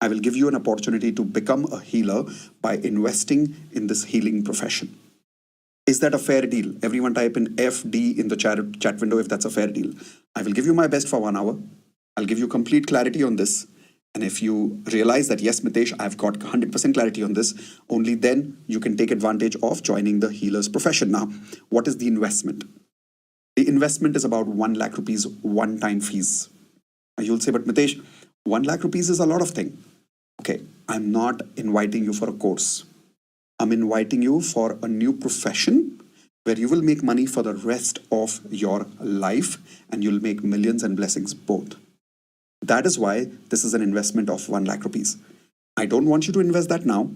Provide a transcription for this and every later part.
I will give you an opportunity to become a healer by investing in this healing profession. Is that a fair deal? Everyone type in FD in the chat window if that's a fair deal. I will give you my best for 1 hour. I'll give you complete clarity on this. And if you realize that, yes, Mitesh, I've got 100% clarity on this, only then you can take advantage of joining the healer's profession. Now, what is the investment? The investment is about 1 lakh rupees one-time fees. And you'll say, but Mitesh, 1 lakh rupees is a lot of thing. Okay, I'm not inviting you for a course. I'm inviting you for a new profession where you will make money for the rest of your life and you'll make millions and blessings both. That is why this is an investment of 1 lakh rupees. I don't want you to invest that now.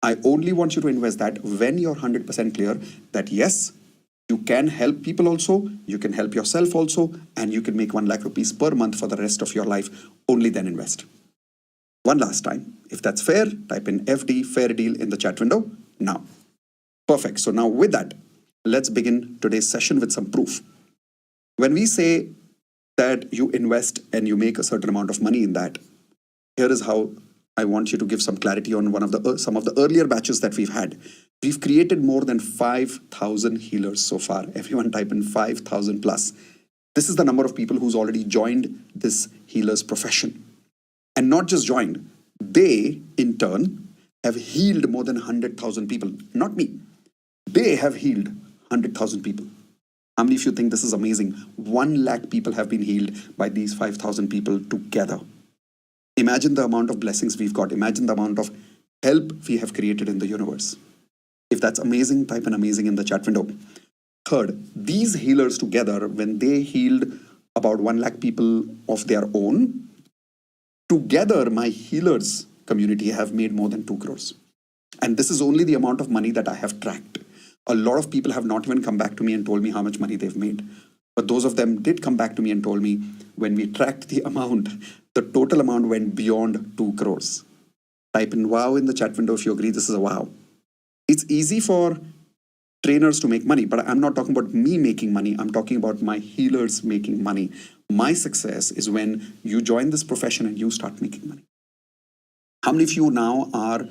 I only want you to invest that when you're 100% clear that yes, you can help people also, you can help yourself also, and you can make 1 lakh rupees per month for the rest of your life. Only then invest. One last time, if that's fair, type in FD, fair deal in the chat window now. Perfect. So now with that, let's begin today's session with some proof. When we say that you invest and you make a certain amount of money in that, here is how I want you to give some clarity on some of the earlier batches that we've had. We've created more than 5,000 healers so far. Everyone type in 5,000 plus. This is the number of people who's already joined this healer's profession. And not just joined, they in turn have healed more than 100,000 people. Not me. They have healed 100,000 people. How many of you think this is amazing? 1 lakh people have been healed by these 5,000 people together. Imagine the amount of blessings we've got. Imagine the amount of help we have created in the universe. If that's amazing, type in amazing in the chat window. Third, these healers together, when they healed about 1 lakh people of their own, together my healers community have made more than 2 crores. And this is only the amount of money that I have tracked. A lot of people have not even come back to me and told me how much money they've made. But those of them did come back to me and told me when we tracked the amount, the total amount went beyond 2 crores. Type in wow in the chat window if you agree this is a wow. It's easy for trainers to make money, but I'm not talking about me making money. I'm talking about my healers making money. My success is when you join this profession and you start making money. How many of you now are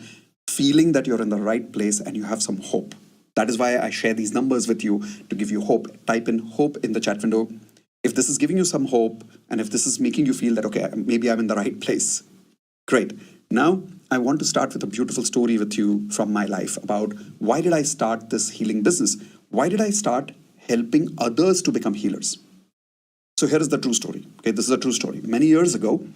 feeling that you're in the right place and you have some hope? That is why I share these numbers with you to give you hope. Type in hope in the chat window. If this is giving you some hope and if this is making you feel that, okay, maybe I'm in the right place, great. Now, I want to start with a beautiful story with you from my life about why did I start this healing business? Why did I start helping others to become healers? So here is the true story. Okay, this is a true story. Many years ago,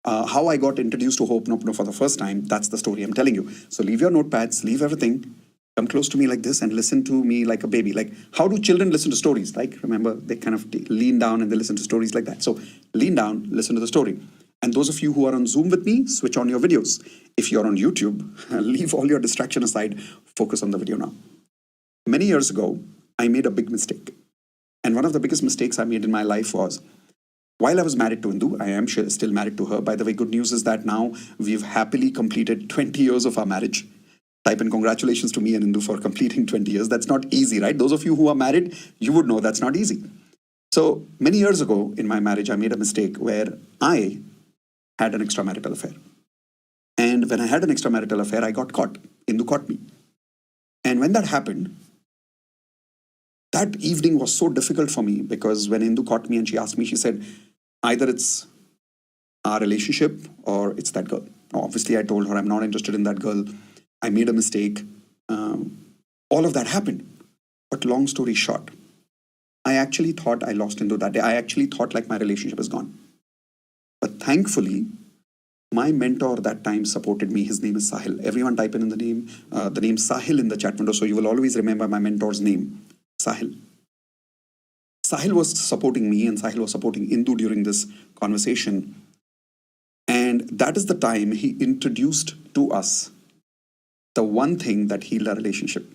how I got introduced to Ho'oponopono for the first time, that's the story I'm telling you. So leave your notepads, leave everything, come close to me like this and listen to me like a baby. Like, how do children listen to stories? Like, remember, they kind of lean down and they listen to stories like that. So lean down, listen to the story. And those of you who are on Zoom with me, switch on your videos. If you're on YouTube, leave all your distraction aside, focus on the video now. Many years ago, I made a big mistake. And one of the biggest mistakes I made in my life was, while I was married to Indu, I am still married to her. By the way, good news is that now we've happily completed 20 years of our marriage. Type in congratulations to me and Indu for completing 20 years. That's not easy, right? Those of you who are married, you would know that's not easy. So many years ago in my marriage, I made a mistake where I had an extramarital affair. And when I had an extramarital affair, I got caught. Indu caught me. And when that happened, that evening was so difficult for me because when Indu caught me and she asked me, she said, either it's our relationship or it's that girl. Now, obviously, I told her I'm not interested in that girl. I made a mistake. All of that happened. But long story short, I actually thought I lost Indu that day. I actually thought like my relationship is gone. But thankfully, my mentor that time supported me. His name is Sahil. Everyone type in the name Sahil in the chat window so you will always remember my mentor's name, Sahil. Sahil was supporting me and Sahil was supporting Indu during this conversation. And that is the time he introduced to us the one thing that healed our relationship.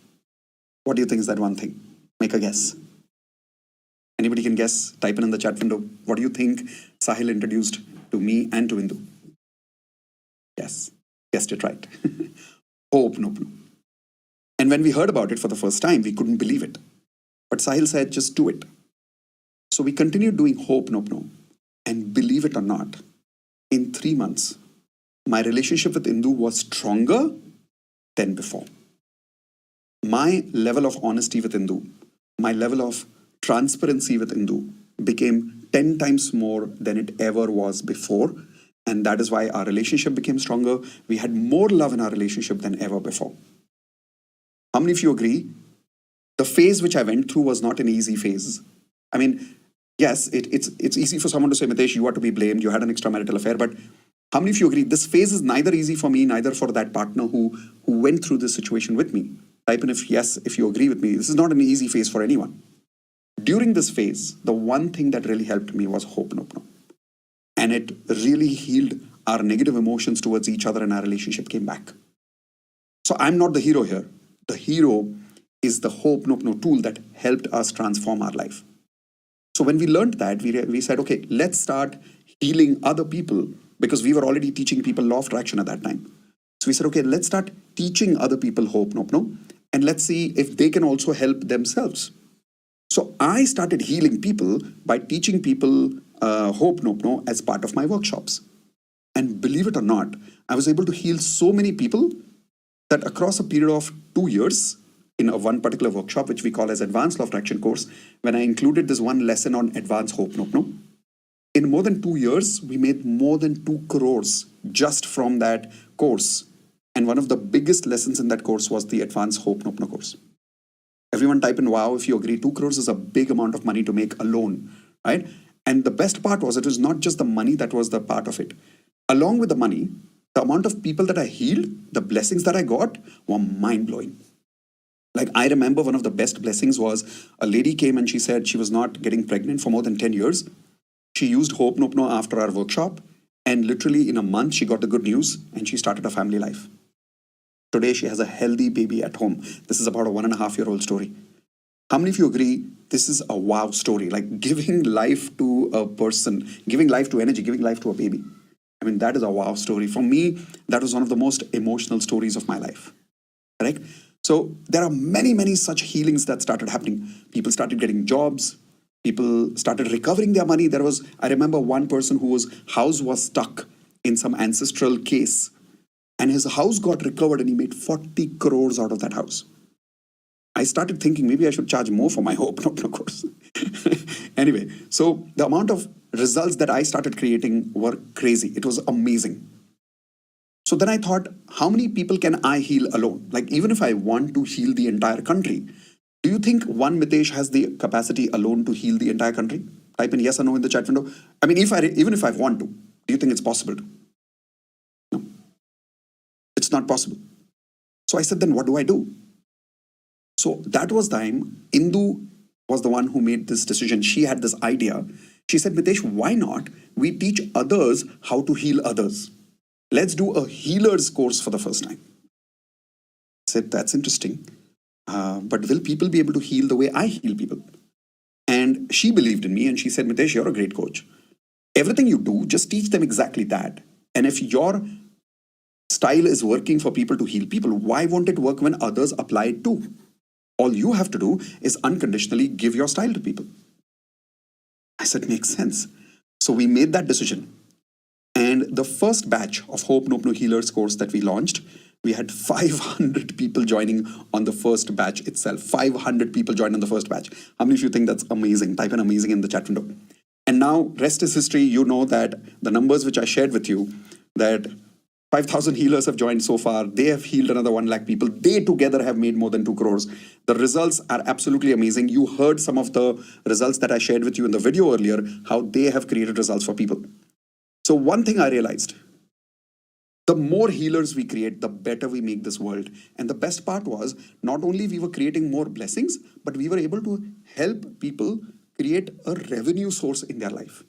What do you think is that one thing? Make a guess. Anybody can guess? Type in the chat window. What do you think Sahil introduced to me and to Indu? Yes, guessed it right. Ho'oponopono. And when we heard about it for the first time, we couldn't believe it. But Sahil said, just do it. So we continued doing Ho'oponopono. And believe it or not, in 3 months, my relationship with Indu was stronger than before. My level of honesty with Indu, my level of transparency with Indu became 10 times more than it ever was before. And that is why our relationship became stronger. We had more love in our relationship than ever before. How many of you agree? The phase which I went through was not an easy phase. I mean, yes, it's easy for someone to say, Mitesh, you are to be blamed. You had an extramarital affair. But how many of you agree? This phase is neither easy for me, neither for that partner who went through this situation with me. Type in if yes, if you agree with me. This is not an easy phase for anyone. During this phase, the one thing that really helped me was Ho'oponopono. And it really healed our negative emotions towards each other and our relationship came back. So I'm not the hero here. The hero is the Ho'oponopono tool that helped us transform our life. So when we learned that, we said, okay, let's start healing other people, because we were already teaching people law of attraction at that time. So we said, okay, let's start teaching other people Ho'oponopono and let's see if they can also help themselves. So I started healing people by teaching people Ho'oponopono as part of my workshops. And believe it or not, I was able to heal so many people that across a period of 2 years, in one particular workshop, which we call as Advanced Law of Attraction course, when I included this one lesson on Advanced Ho'oponopono, in more than 2 years, we made more than 2 crores just from that course. And one of the biggest lessons in that course was the Advanced Ho'oponopono course. Everyone type in wow if you agree. 2 crores is a big amount of money to make alone, right? And the best part was it was not just the money that was the part of it. Along with the money, the amount of people that I healed, the blessings that I got were mind-blowing. Like I remember one of the best blessings was a lady came and she said she was not getting pregnant for more than 10 years. She used Ho'oponopono after our workshop and literally in a month she got the good news and she started a family life. Today she has a healthy baby at home. This is about a 1.5-year-old story. How many of you agree this is a wow story? Like giving life to a person, giving life to energy, giving life to a baby. I mean, that is a wow story. For me, that was one of the most emotional stories of my life. Correct? So there are many, many such healings that started happening. People started getting jobs. People started recovering their money. I remember one person whose house was stuck in some ancestral case. And his house got recovered and he made 40 crores out of that house. I started thinking maybe I should charge more for my Ho'oponopono course. Anyway, so the amount of results that I started creating were crazy. It was amazing. So then I thought, how many people can I heal alone? Like even if I want to heal the entire country, do you think one Mitesh has the capacity alone to heal the entire country? Type in yes or no in the chat window. I mean, even if I want to, do you think it's possible? No, it's not possible. So I said, then what do I do? So that was the time Indu was the one who made this decision. She had this idea. She said, Mitesh, why not we teach others how to heal others? Let's do a healer's course for the first time. I said, that's interesting. But will people be able to heal the way I heal people? And she believed in me and she said, Mitesh, you're a great coach. Everything you do, just teach them exactly that. And if your style is working for people to heal people, why won't it work when others apply it too? All you have to do is unconditionally give your style to people. I said, makes sense. So we made that decision. And the first batch of Ho'oponopono Healers course that we launched, we had 500 people joining on the first batch itself. 500 people joined on the first batch. How many of you think that's amazing? Type in amazing in the chat window. And now, rest is history. You know that the numbers which I shared with you, that 5,000 healers have joined so far. They have healed another 1 lakh people. They together have made more than 2 crores. The results are absolutely amazing. You heard some of the results that I shared with you in the video earlier, how they have created results for people. So one thing I realized, the more healers we create, the better we make this world. And the best part was, not only we were creating more blessings, but we were able to help people create a revenue source in their life.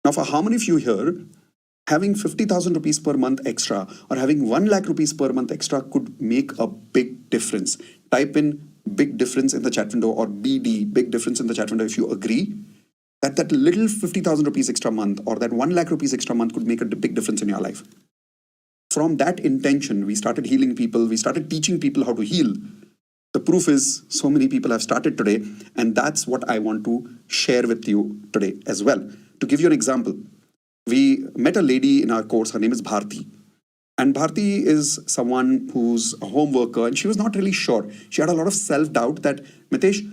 Now, for how many of you here, having 50,000 rupees per month extra or having 1 lakh rupees per month extra could make a big difference? Type in big difference in the chat window or BD, big difference in the chat window if you agree that little 50,000 rupees extra month or that 1 lakh rupees extra month could make a big difference in your life. From that intention, we started healing people. We started teaching people how to heal. The proof is so many people have started today, and that's what I want to share with you today as well. To give you an example, we met a lady in our course. Her name is Bharti. And Bharti is someone who's a home worker and she was not really sure. She had a lot of self-doubt that, Mitesh,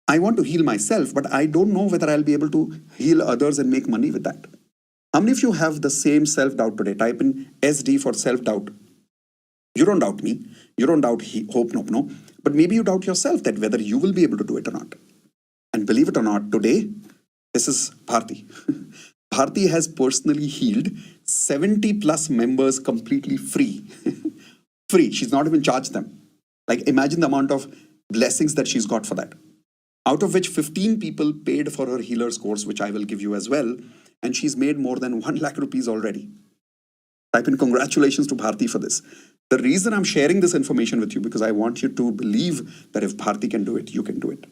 I want to heal myself, but I don't know whether I'll be able to heal others and make money with that. How many of you have the same self-doubt today? Type in SD for self-doubt. You don't doubt me. You don't doubt hope, no. But maybe you doubt yourself that whether you will be able to do it or not. And believe it or not, today, this is Bharti. Bharti has personally healed 70 plus members completely free. Free. She's not even charged them. Like, imagine the amount of blessings that she's got for that. Out of which 15 people paid for her healer's course, which I will give you as well. And she's made more than 1 lakh rupees already. Type in congratulations to Bharti for this. The reason I'm sharing this information with you because I want you to believe that if Bharti can do it, you can do it.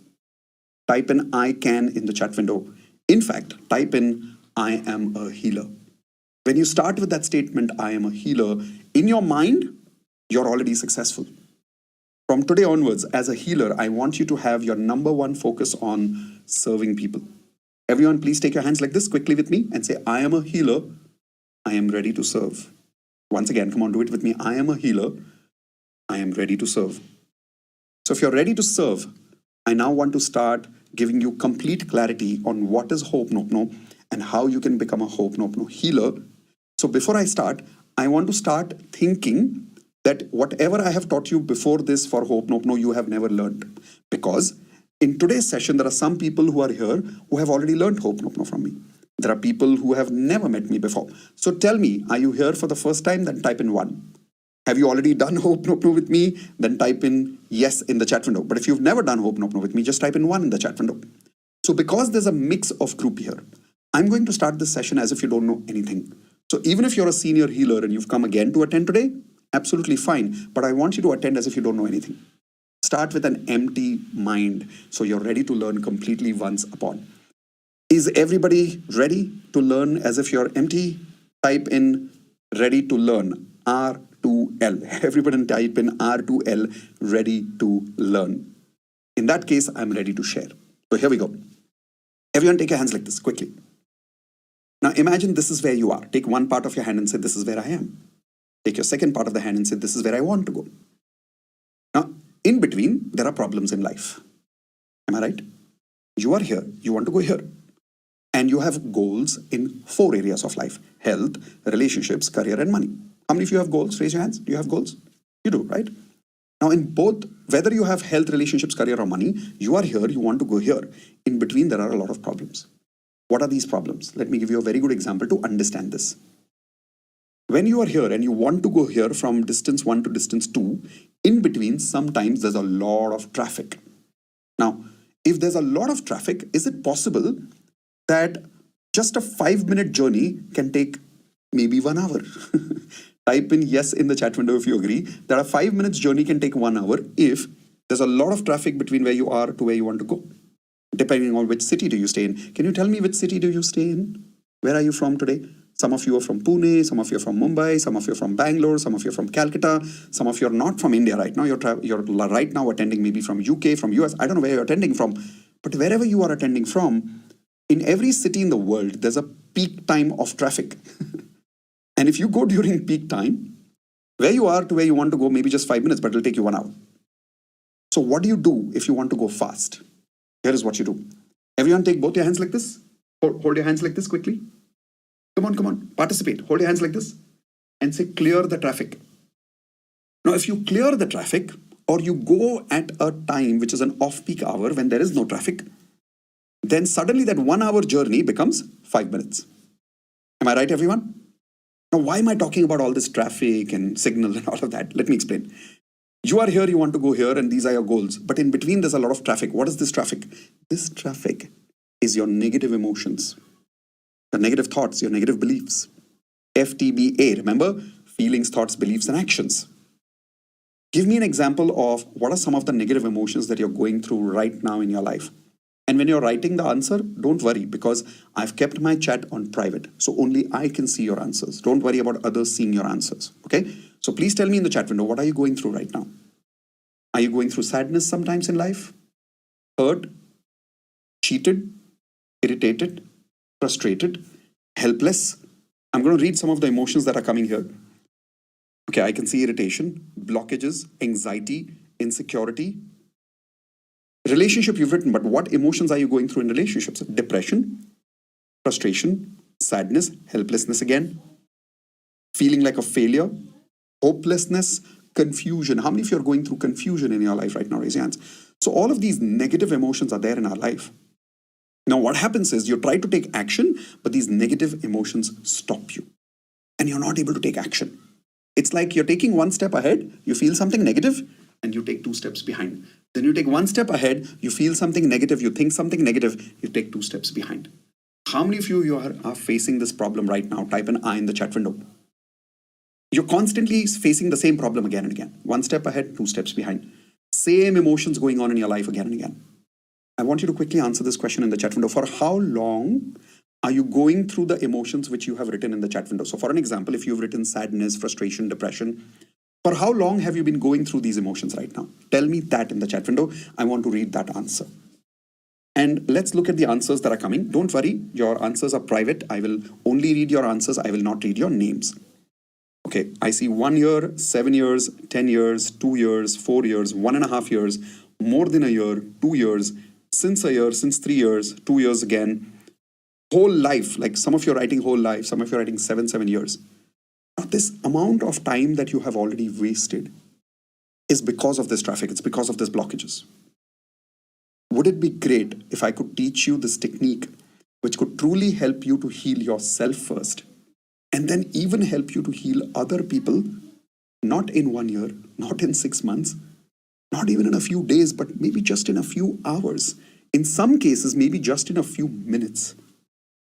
Type in I can in the chat window. In fact, type in I am a healer. When you start with that statement, I am a healer, in your mind, you're already successful. From today onwards, as a healer, I want you to have your number one focus on serving people. Everyone, please take your hands like this quickly with me and say, I am a healer. I am ready to serve. Once again, come on, do it with me. I am a healer. I am ready to serve. So if you're ready to serve, I now want to start giving you complete clarity on what is Ho'oponopono and how you can become a Ho'oponopono healer. So before I start, I want to start thinking that whatever I have taught you before this for Ho'oponopono, you have never learned. Because in today's session, there are some people who are here who have already learned Ho'oponopono from me. There are people who have never met me before. So tell me, are you here for the first time? Then type in 1. Have you already done Ho'oponopono with me? Then type in yes in the chat window. But if you've never done Ho'oponopono with me, just type in 1 in the chat window. So because there's a mix of group here, I'm going to start this session as if you don't know anything. So even if you're a senior healer and you've come again to attend today, absolutely fine. But I want you to attend as if you don't know anything. Start with an empty mind so you're ready to learn completely once upon. Is everybody ready to learn as if you're empty? Type in ready to learn, R2L. Everybody type in R2L, ready to learn. In that case, I'm ready to share. So here we go. Everyone take your hands like this, quickly. Now imagine this is where you are. Take one part of your hand and say, this is where I am. Take your second part of the hand and say, this is where I want to go. Now, in between, there are problems in life. Am I right? You are here, you want to go here. And you have goals in 4 areas of life: health, relationships, career, and money. How many of you have goals? Raise your hands. Do you have goals? You do, right? Now, in both, whether you have health, relationships, career, or money, you are here, you want to go here. In between, there are a lot of problems. What are these problems? Let me give you a very good example to understand this. When you are here and you want to go here from distance 1 to distance 2, in between, sometimes there's a lot of traffic. Now, if there's a lot of traffic, is it possible that just a 5-minute journey can take maybe 1 hour? Type in yes in the chat window if you agree that a 5 minutes journey can take 1 hour if there's a lot of traffic between where you are to where you want to go, depending on which city do you stay in. Can you tell me which city do you stay in? Where are you from today? Some of you are from Pune, some of you are from Mumbai, some of you are from Bangalore, some of you are from Calcutta, some of you are not from India right now. You're right now attending maybe from UK, from US. I don't know where you're attending from, but wherever you are attending from, in every city in the world, there's a peak time of traffic. And if you go during peak time, where you are to where you want to go, maybe just 5 minutes, but it'll take you 1 hour. So what do you do if you want to go fast? Here is what you do. Everyone take both your hands like this. Hold your hands like this quickly. Come on, participate. Hold your hands like this and say, clear the traffic. Now, if you clear the traffic or you go at a time which is an off-peak hour when there is no traffic, then suddenly that 1 hour journey becomes 5 minutes. Am I right, everyone? Now, why am I talking about all this traffic and signal and all of that? Let me explain. You are here, you want to go here, and these are your goals. But in between, there's a lot of traffic. What is this traffic? This traffic is your negative emotions, your negative thoughts, your negative beliefs. FTBA, remember? Feelings, thoughts, beliefs, and actions. Give me an example of what are some of the negative emotions that you're going through right now in your life. And when you're writing the answer, don't worry, because I've kept my chat on private. So only I can see your answers. Don't worry about others seeing your answers. Okay? So please tell me in the chat window, what are you going through right now? Are you going through sadness sometimes in life? Hurt? Cheated? Irritated? Frustrated? Helpless? I'm going to read some of the emotions that are coming here. Okay, I can see irritation, blockages, anxiety, insecurity. Relationship you've written, but what emotions are you going through in relationships? Depression, frustration, sadness, helplessness again, feeling like a failure, hopelessness, confusion. How many of you are going through confusion in your life right now? Raise your hands. So all of these negative emotions are there in our life. Now what happens is you try to take action, but these negative emotions stop you and you're not able to take action. It's like you're taking one step ahead, you feel something negative, and you take two steps behind. Then you take one step ahead, you feel something negative, you think something negative, you take two steps behind. How many of you are facing this problem right now? Type an I in the chat window. You're constantly facing the same problem again and again. One step ahead, two steps behind. Same emotions going on in your life again and again. I want you to quickly answer this question in the chat window. For how long are you going through the emotions which you have written in the chat window? So for an example, if you've written sadness, frustration, depression, for how long have you been going through these emotions right now? Tell me that in the chat window. I want to read that answer. And let's look at the answers that are coming. Don't worry, your answers are private. I will only read your answers. I will not read your names. Okay, I see 1 year, 7 years, 10 years, 2 years, 4 years, 1.5 years, more than a year, 2 years, since a year, since 3 years, 2 years again, whole life. Like some of you are writing whole life, some of you are writing 7 years. Now, this amount of time that you have already wasted is because of this traffic. It's because of these blockages. Would it be great if I could teach you this technique which could truly help you to heal yourself first and then even help you to heal other people, not in 1 year, not in 6 months, not even in a few days, but maybe just in a few hours. In some cases, maybe just in a few minutes.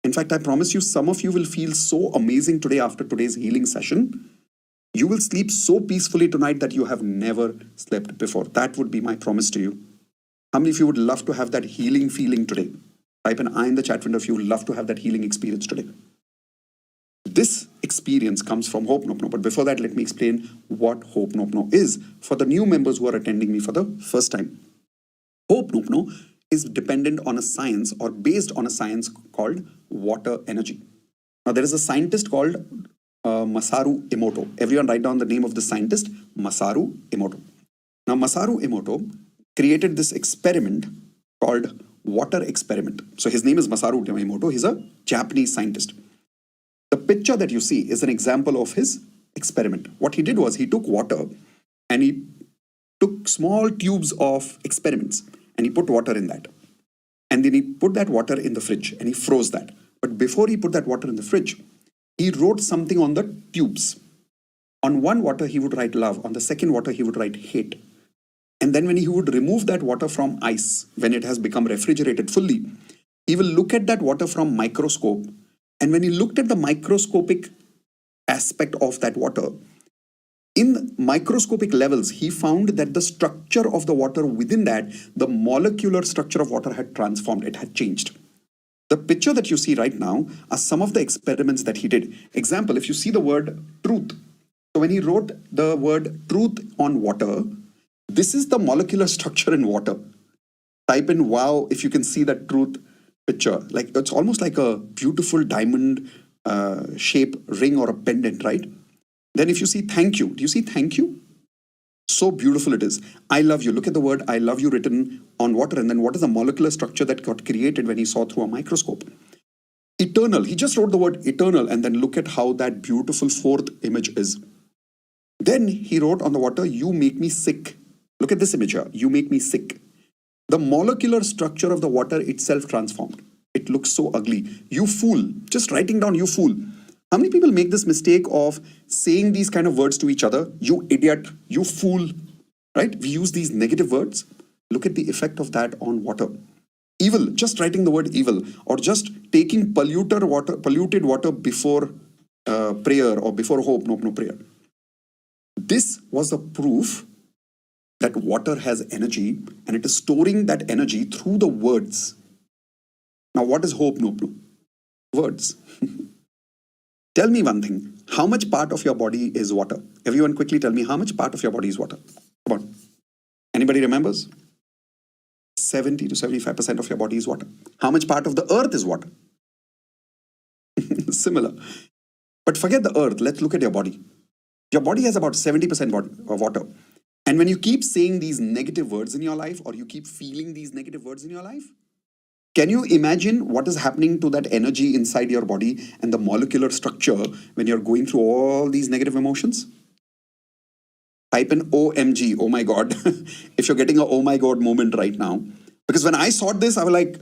In fact, I promise you, some of you will feel so amazing today after today's healing session. You will sleep so peacefully tonight that you have never slept before. That would be my promise to you. How many of you would love to have that healing feeling today? Type an I in the chat window if you would love to have that healing experience today. This experience comes from Ho'oponopono. But before that, let me explain what Ho'oponopono is for the new members who are attending me for the first time. Ho'oponopono is dependent on a science or based on a science called water energy. Now, there is a scientist called Masaru Emoto. Everyone write down the name of the scientist, Masaru Emoto. Now, Masaru Emoto created this experiment called water experiment. So his name is Masaru Emoto. He's a Japanese scientist. The picture that you see is an example of his experiment. What he did was he took water and he took small tubes of experiments and he put water in that. And then he put that water in the fridge and he froze that. But before he put that water in the fridge, he wrote something on the tubes. On one water, he would write love. On the second water, he would write hate. And then when he would remove that water from ice, when it has become refrigerated fully, he will look at that water from microscope. And when he looked at the microscopic aspect of that water, in microscopic levels, he found that the structure of the water within that, the molecular structure of water had transformed, it had changed. The picture that you see right now are some of the experiments that he did. Example, if you see the word truth. So when he wrote the word truth on water, this is the molecular structure in water. Type in wow if you can see that truth picture. Like it's almost like a beautiful diamond shape ring or a pendant, right? Then if you see thank you, do you see thank you? So beautiful it is. I love you. Look at the word I love you written on water. And then what is the molecular structure that got created when he saw through a microscope? Eternal. He just wrote the word eternal and then look at how that beautiful fourth image is. Then he wrote on the water, you make me sick. Look at this image here. You make me sick. The molecular structure of the water itself transformed. It looks so ugly. You fool. Just writing down you fool. How many people make this mistake of saying these kind of words to each other? You idiot, you fool, right? We use these negative words. Look at the effect of that on water. Evil, just writing the word evil or just taking polluted water before prayer or before Ho'oponopono prayer. This was the proof that water has energy and it is storing that energy through the words. Now, what is Ho'oponopono? Words. Tell me one thing. How much part of your body is water? Everyone quickly tell me how much part of your body is water. Come on. Anybody remembers? 70 to 75% of your body is water. How much part of the earth is water? Similar. But forget the earth. Let's look at your body. Your body has about 70% water. And when you keep saying these negative words in your life, or you keep feeling these negative words in your life, can you imagine what is happening to that energy inside your body and the molecular structure when you're going through all these negative emotions? Type in OMG, oh my God, if you're getting a oh my God moment right now. Because when I saw this, I was like,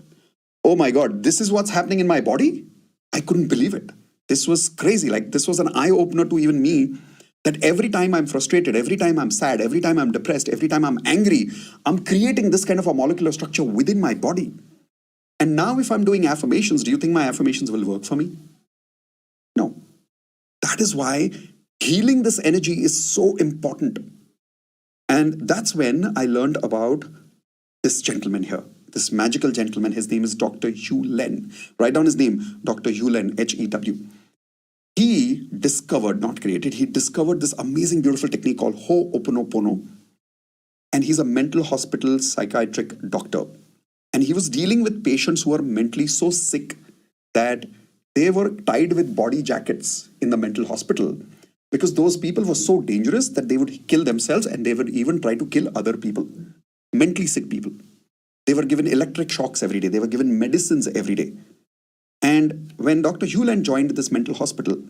oh my God, this is what's happening in my body? I couldn't believe it. This was crazy. Like, this was an eye opener to even me, that every time I'm frustrated, every time I'm sad, every time I'm depressed, every time I'm angry, I'm creating this kind of a molecular structure within my body. And now, if I'm doing affirmations, do you think my affirmations will work for me? No. That is why healing this energy is so important. And that's when I learned about this gentleman here, this magical gentleman. His name is Dr. Hugh Len. Write down his name, Dr. Hugh Len, Hew. He discovered, not created, he discovered this amazing, beautiful technique called Ho'oponopono. And he's a mental hospital psychiatric doctor. And he was dealing with patients who were mentally so sick that they were tied with body jackets in the mental hospital, because those people were so dangerous that they would kill themselves, and they would even try to kill other people, mentally sick people. They were given electric shocks every day. They were given medicines every day. And when Dr. Hugh Len joined this mental hospital,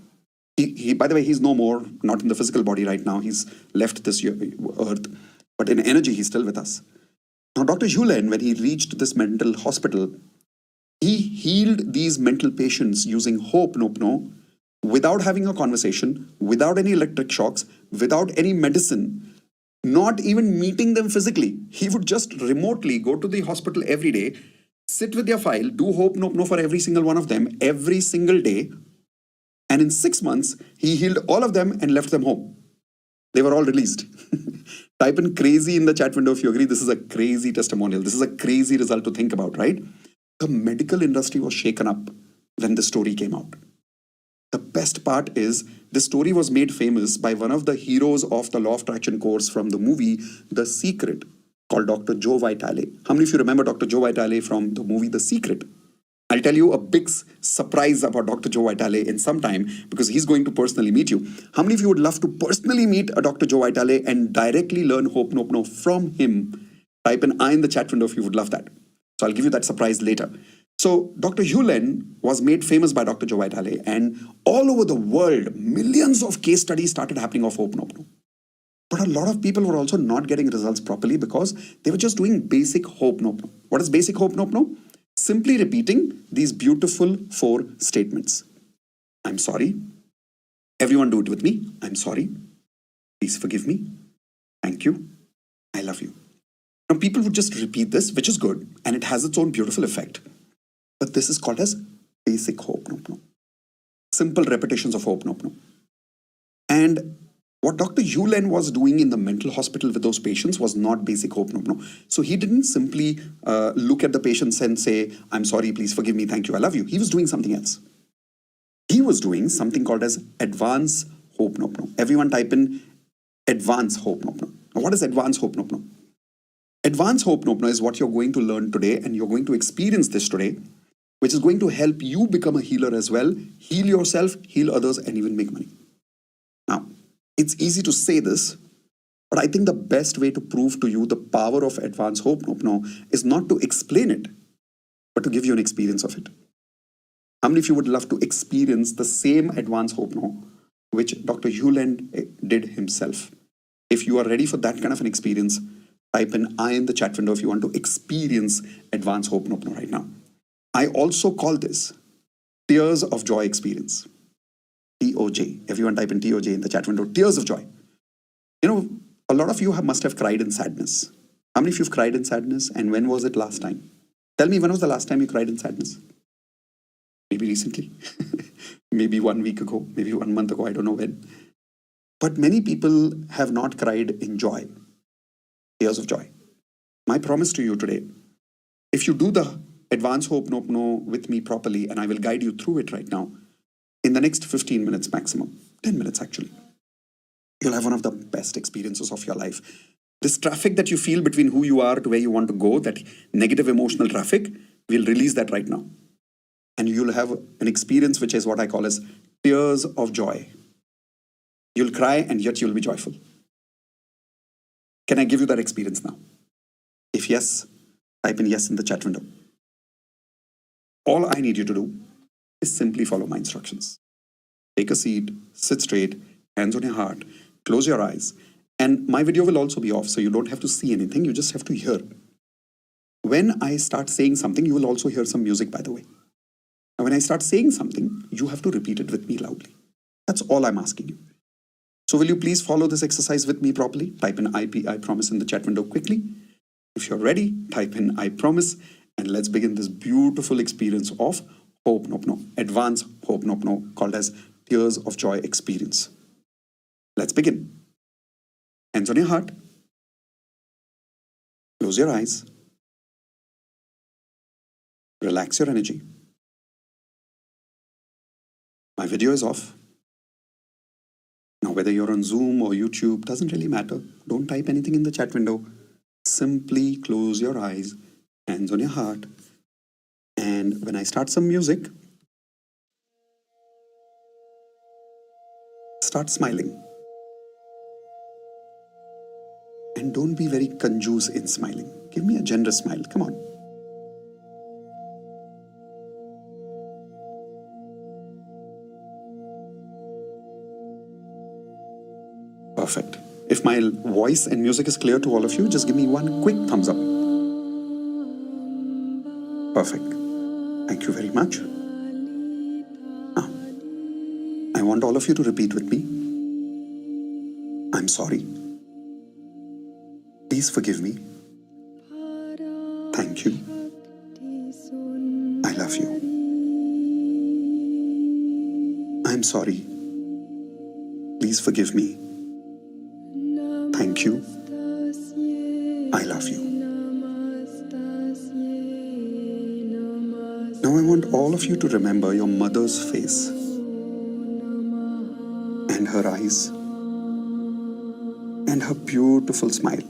he, by the way, he's no more, not in the physical body right now. He's left this earth, but in energy, he's still with us. Now, Dr. Hugh Len, when he reached this mental hospital, he healed these mental patients using Ho'oponopono without having a conversation, without any electric shocks, without any medicine, not even meeting them physically. He would just remotely go to the hospital every day, sit with their file, do Ho'oponopono for every single one of them every single day. And in 6 months, he healed all of them and left them home. They were all released. Type in crazy in the chat window if you agree. This is a crazy testimonial. This is a crazy result to think about, right? The medical industry was shaken up when the story came out. The best part is, this story was made famous by one of the heroes of the Law of Attraction course from the movie The Secret, called Dr. Joe Vitale. How many of you remember Dr. Joe Vitale from the movie The Secret? I'll tell you a big surprise about Dr. Joe Vitale in some time, because he's going to personally meet you. How many of you would love to personally meet a Dr. Joe Vitale and directly learn Ho'oponopono from him? Type an I in the chat window if you would love that. So I'll give you that surprise later. So Dr. Hugh Len was made famous by Dr. Joe Vitale, and all over the world, millions of case studies started happening of Ho'oponopono. But a lot of people were also not getting results properly because they were just doing basic Ho'oponopono. What is basic Ho'oponopono? Simply repeating these beautiful 4 statements. I'm sorry. Everyone do it with me. I'm sorry. Please forgive me. Thank you. I love you. Now, people would just repeat this, which is good, and it has its own beautiful effect. But this is called as basic Ho'oponopono. Simple repetitions of Ho'oponopono. And what Dr. Hugh Len was doing in the mental hospital with those patients was not basic Ho'oponopono. So he didn't simply look at the patients and say, I'm sorry, please forgive me, thank you, I love you. He was doing something else. He was doing something called as advanced Ho'oponopono. Everyone type in advanced Ho'oponopono. Now, what is advanced Ho'oponopono? Advanced Ho'oponopono is what you're going to learn today, and you're going to experience this today, which is going to help you become a healer as well, heal yourself, heal others, and even make money. Now, it's easy to say this, but I think the best way to prove to you the power of advanced Ho'oponopono is not to explain it, but to give you an experience of it. How many of you would love to experience the same advanced Ho'oponopono which Dr. Hugh Len did himself? If you are ready for that kind of an experience, type in I in the chat window if you want to experience advanced Ho'oponopono right now. I also call this Tears of Joy experience. TOJ. Everyone type in TOJ in the chat window. Tears of joy. You know, a lot of you must have cried in sadness. How many of you have cried in sadness? And when was it last time? Tell me, when was the last time you cried in sadness? Maybe recently. Maybe 1 week ago. Maybe 1 month ago. I don't know when. But many people have not cried in joy. Tears of joy. My promise to you today, if you do the advanced Ho'oponopono with me properly, and I will guide you through it right now, in the next 15 minutes maximum, 10 minutes actually, you'll have one of the best experiences of your life. This traffic that you feel between who you are to where you want to go, that negative emotional traffic, we'll release that right now. And you'll have an experience which is what I call as tears of joy. You'll cry and yet you'll be joyful. Can I give you that experience now? If yes, type in yes in the chat window. All I need you to do is simply follow my instructions. Take a seat, sit straight, hands on your heart, close your eyes, and my video will also be off, so you don't have to see anything, you just have to hear. When I start saying something, you will also hear some music, by the way. Now, when I start saying something, you have to repeat it with me loudly. That's all I'm asking you. So will you please follow this exercise with me properly? Type in I promise in the chat window quickly. If you're ready, type in I promise, and let's begin this beautiful experience of Ho'oponopono, advanced Ho'oponopono, called as Tears of Joy experience. Let's begin. Hands on your heart. Close your eyes. Relax your energy. My video is off. Now, whether you're on Zoom or YouTube, doesn't really matter. Don't type anything in the chat window. Simply close your eyes, hands on your heart, and when I start some music, start smiling. And don't be very conjuice in smiling. Give me a generous smile. Come on. Perfect. If my voice and music is clear to all of you, just give me one quick thumbs up. Perfect. Thank you very much. Now, I want all of you to repeat with me. I'm sorry. Please forgive me. Thank you. I love you. I'm sorry. Please forgive me. Thank you. I love you. Now I want all of you to remember your mother's face and her eyes and her beautiful smile.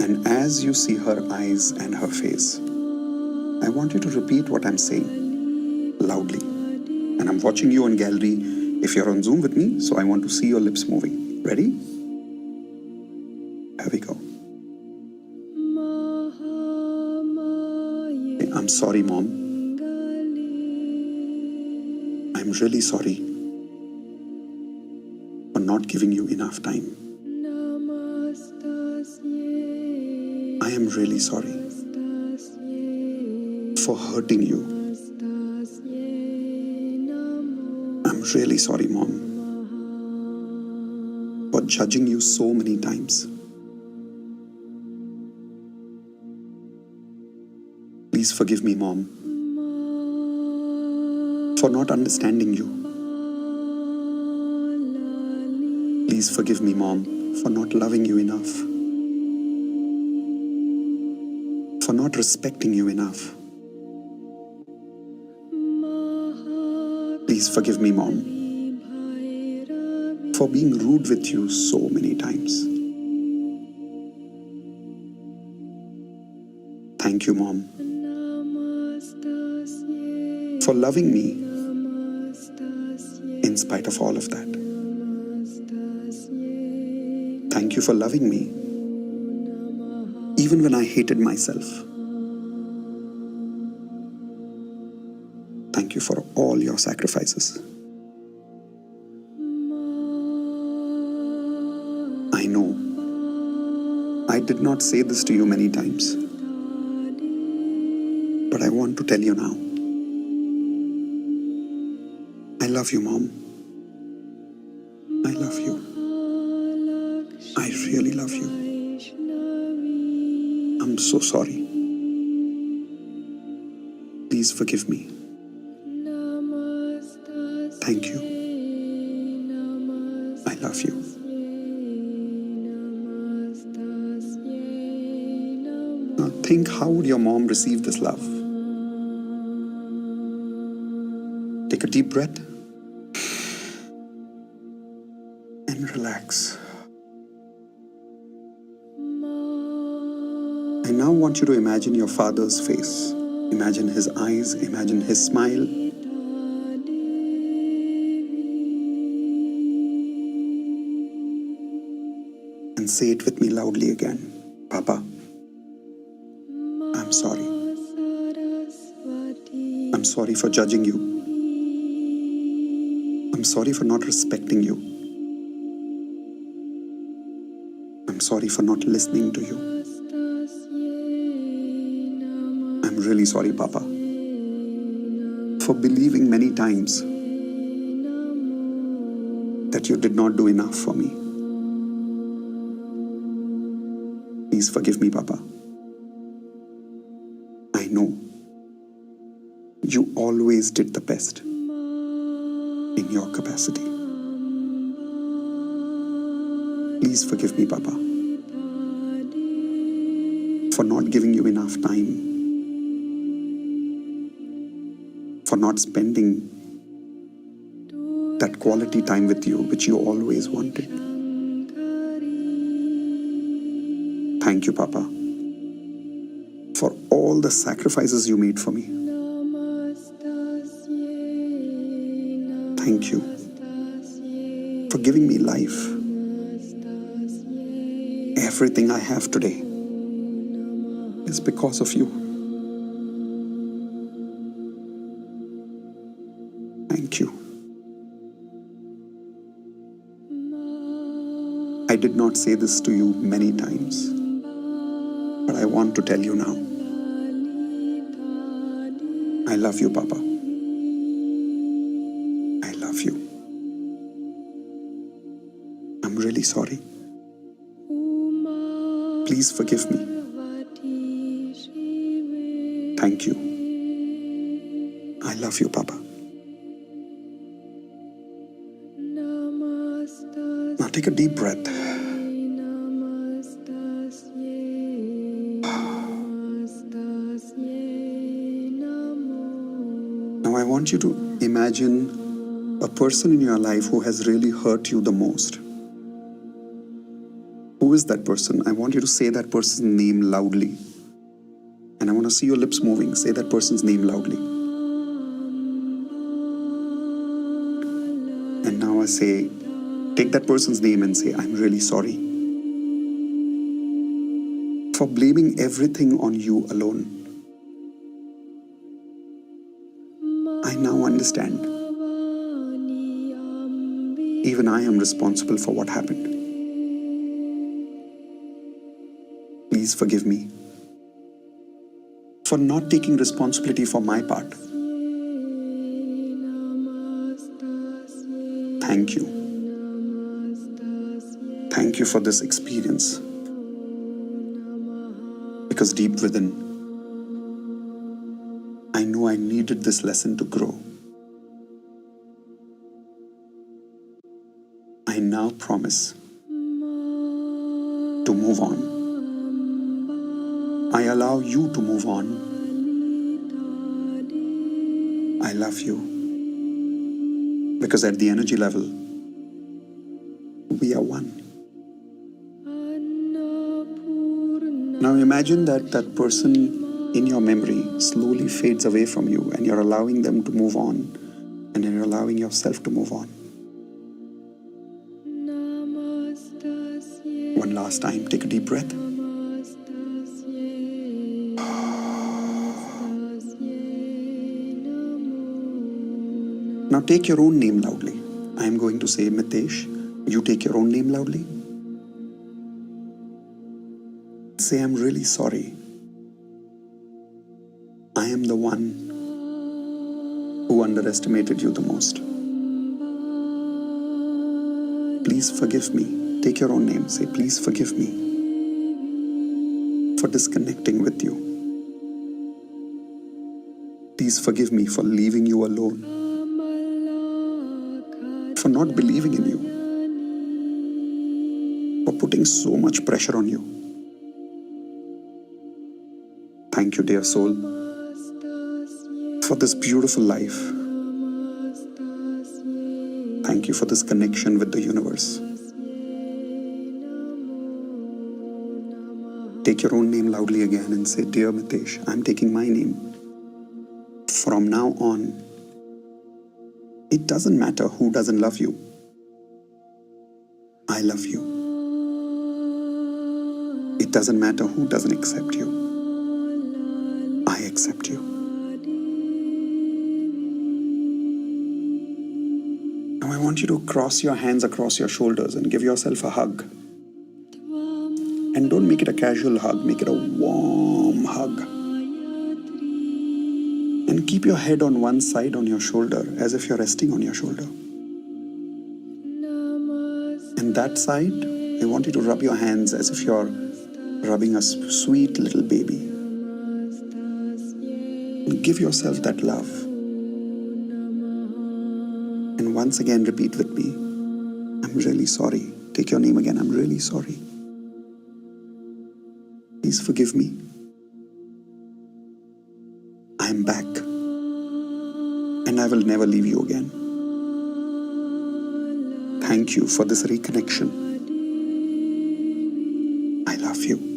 And as you see her eyes and her face, I want you to repeat what I'm saying loudly. And I'm watching you on gallery if you're on Zoom with me, so I want to see your lips moving. Ready? Here we go. I'm sorry, Mom. I'm really sorry for not giving you enough time. I am really sorry for hurting you. I'm really sorry, Mom, for judging you so many times. Please forgive me, Mom, for not understanding you. Please forgive me, Mom, for not loving you enough, for not respecting you enough. Please forgive me, Mom, for being rude with you so many times. Thank you, Mom, for loving me in spite of all of that. Thank you for loving me even when I hated myself. Thank you for all your sacrifices. I know I did not say this to you many times, but I want to tell you now. I love you, Mom. I love you. I really love you. I'm so sorry. Please forgive me. Thank you. I love you. Now think, how would your mom receive this love? Take a deep breath and relax. I now want you to imagine your father's face. Imagine his eyes, imagine his smile, and say it with me loudly again. Papa, I'm sorry. I'm sorry for judging you. I'm sorry for not respecting you. I'm sorry for not listening to you. I'm really sorry, Papa, for believing many times that you did not do enough for me. Please forgive me, Papa. I know you always did the best in your capacity. Please forgive me, Papa, for not giving you enough time, for not spending that quality time with you which you always wanted. Thank you, Papa, for all the sacrifices you made for me. Thank you for giving me life. Everything I have today is because of you. Thank you. I did not say this to you many times, but I want to tell you now. I love you, Papa. I love you. I'm really sorry. Please forgive me. Thank you. I love you, Papa. Now take a deep breath. Now I want you to imagine a person in your life who has really hurt you the most. Who is that person? I want you to say that person's name loudly. And I want to see your lips moving. Say that person's name loudly. And now I say, take that person's name and say, I'm really sorry for blaming everything on you alone. I now understand. Even I am responsible for what happened. Please forgive me for not taking responsibility for my part. Thank you. Thank you for this experience. Because deep within, I know I needed this lesson to grow. I now promise to move on. I allow you to move on. I love you. Because at the energy level, we are one. Now imagine that that person in your memory slowly fades away from you and you're allowing them to move on and you're allowing yourself to move on. One last time, take a deep breath. Now take your own name loudly. I am going to say Mitesh. You take your own name loudly. Say, I'm really sorry. I am the one who underestimated you the most. Please forgive me. Take your own name. Say, please forgive me for disconnecting with you. Please forgive me for leaving you alone, for not believing in you, for putting so much pressure on you. Thank you, dear soul, for this beautiful life. Thank you for this connection with the universe. Take your own name loudly again and say, Dear Mitesh, I'm taking my name. From now on, it doesn't matter who doesn't love you. I love you. It doesn't matter who doesn't accept you. I accept you. Now I want you to cross your hands across your shoulders and give yourself a hug. And don't make it a casual hug, make it a warm hug. And keep your head on one side on your shoulder as if you're resting on your shoulder. And that side, I want you to rub your hands as if you're rubbing a sweet little baby. And give yourself that love. And once again, repeat with me. I'm really sorry. Take your name again. I'm really sorry. Please forgive me. I'm back. And I will never leave you again. Thank you for this reconnection. I love you.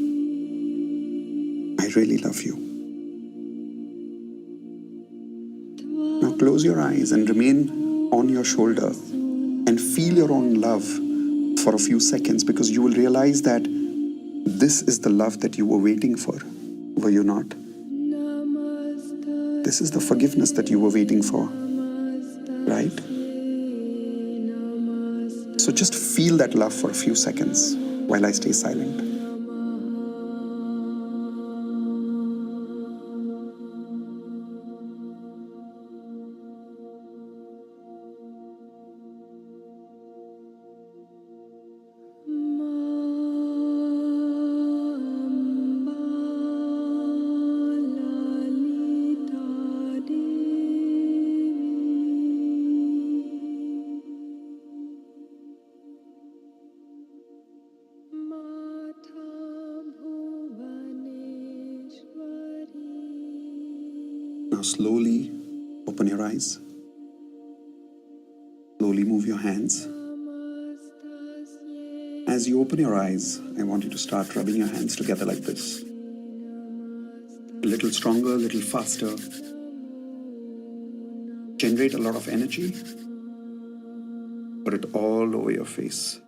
I really love you. Now close your eyes and remain on your shoulder and feel your own love for a few seconds, because you will realize that this is the love that you were waiting for. Were you not? This is the forgiveness that you were waiting for, right? So just feel that love for a few seconds while I stay silent. Now slowly open your eyes. Slowly move your hands. As you open your eyes, I want you to start rubbing your hands together like this. A little stronger, a little faster. Generate a lot of energy. Put it all over your face.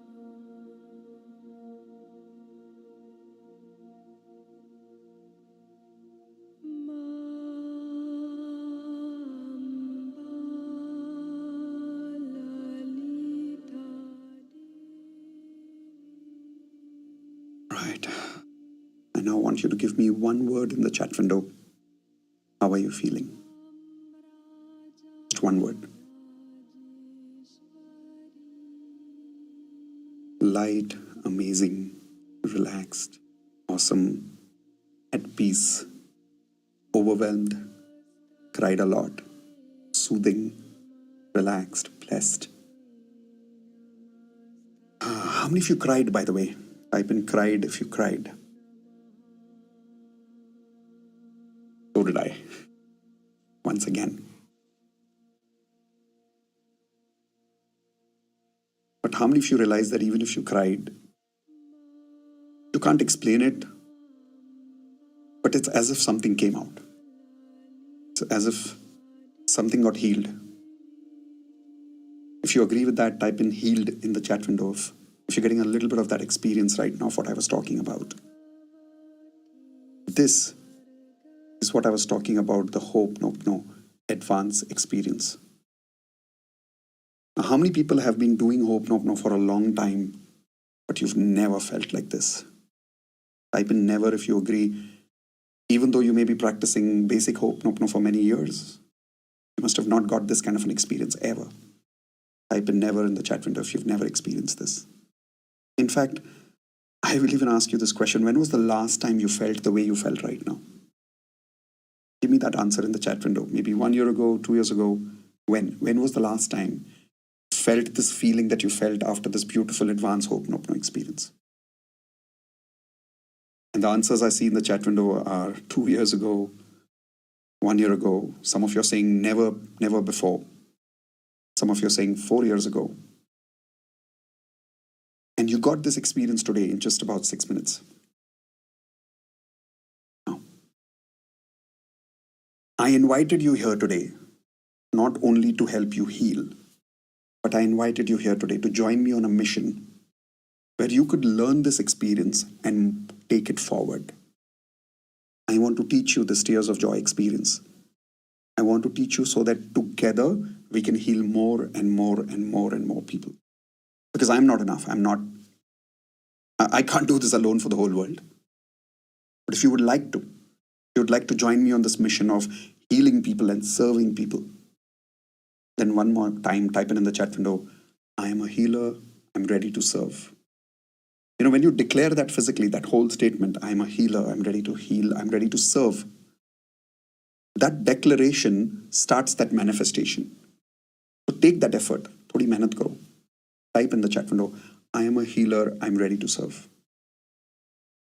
Right. I now want you to give me one word in the chat window. How are you feeling? Just one word. Light, amazing, relaxed, awesome, at peace, overwhelmed, cried a lot, soothing, relaxed, blessed. How many of you cried, by the way? Type in cried if you cried. So did I. Once again. But how many of you realize that even if you cried, you can't explain it, but it's as if something came out. It's as if something got healed. If you agree with that, type in healed in the chat window. If you're getting a little bit of that experience right now of what I was talking about. This is what I was talking about, the Hope No advance experience. Now, how many people have been doing Hope No for a long time, but you've never felt like this? Type in never if you agree. Even though you may be practicing basic Hope No for many years, you must have not got this kind of an experience ever. Type in never in the chat window if you've never experienced this. In fact, I will even ask you this question. When was the last time you felt the way you felt right now? Give me that answer in the chat window. Maybe 1 year ago, 2 years ago. When? When was the last time you felt this feeling that you felt after this beautiful advanced Hope No experience? And the answers I see in the chat window are 2 years ago, 1 year ago. Some of you are saying never, never before. Some of you are saying 4 years ago. And you got this experience today in just about 6 minutes. Now, I invited you here today, not only to help you heal, but I invited you here today to join me on a mission where you could learn this experience and take it forward. I want to teach you this Tears of Joy experience. I want to teach you so that together we can heal more and more and more and more people. Because I'm not enough. I can't do this alone for the whole world. But if you would like to join me on this mission of healing people and serving people, then one more time, type in the chat window, I am a healer, I'm ready to serve. When you declare that physically, that whole statement, I am a healer, I'm ready to heal, I'm ready to serve, that declaration starts that manifestation. So take that effort, thodi mehnat karo. Type in the chat window, I am a healer, I'm ready to serve.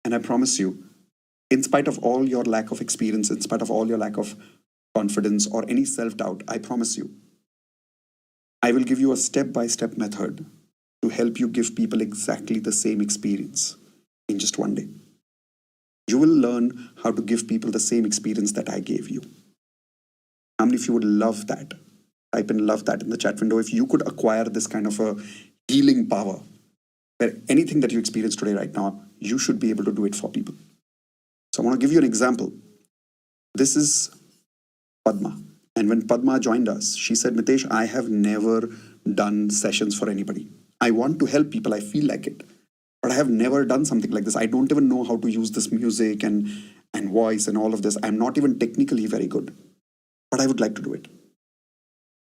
And I promise you, in spite of all your lack of experience, in spite of all your lack of confidence or any self-doubt, I promise you, I will give you a step-by-step method to help you give people exactly the same experience in just one day. You will learn how to give people the same experience that I gave you. How many of you would love that? Type in love that in the chat window. If you could acquire this kind of a healing power, where anything that you experience today right now, you should be able to do it for people. So I want to give you an example. This is Padma. And when Padma joined us, she said, Mitesh, I have never done sessions for anybody. I want to help people. I feel like it. But I have never done something like this. I don't even know how to use this music and voice and all of this. I'm not even technically very good. But I would like to do it.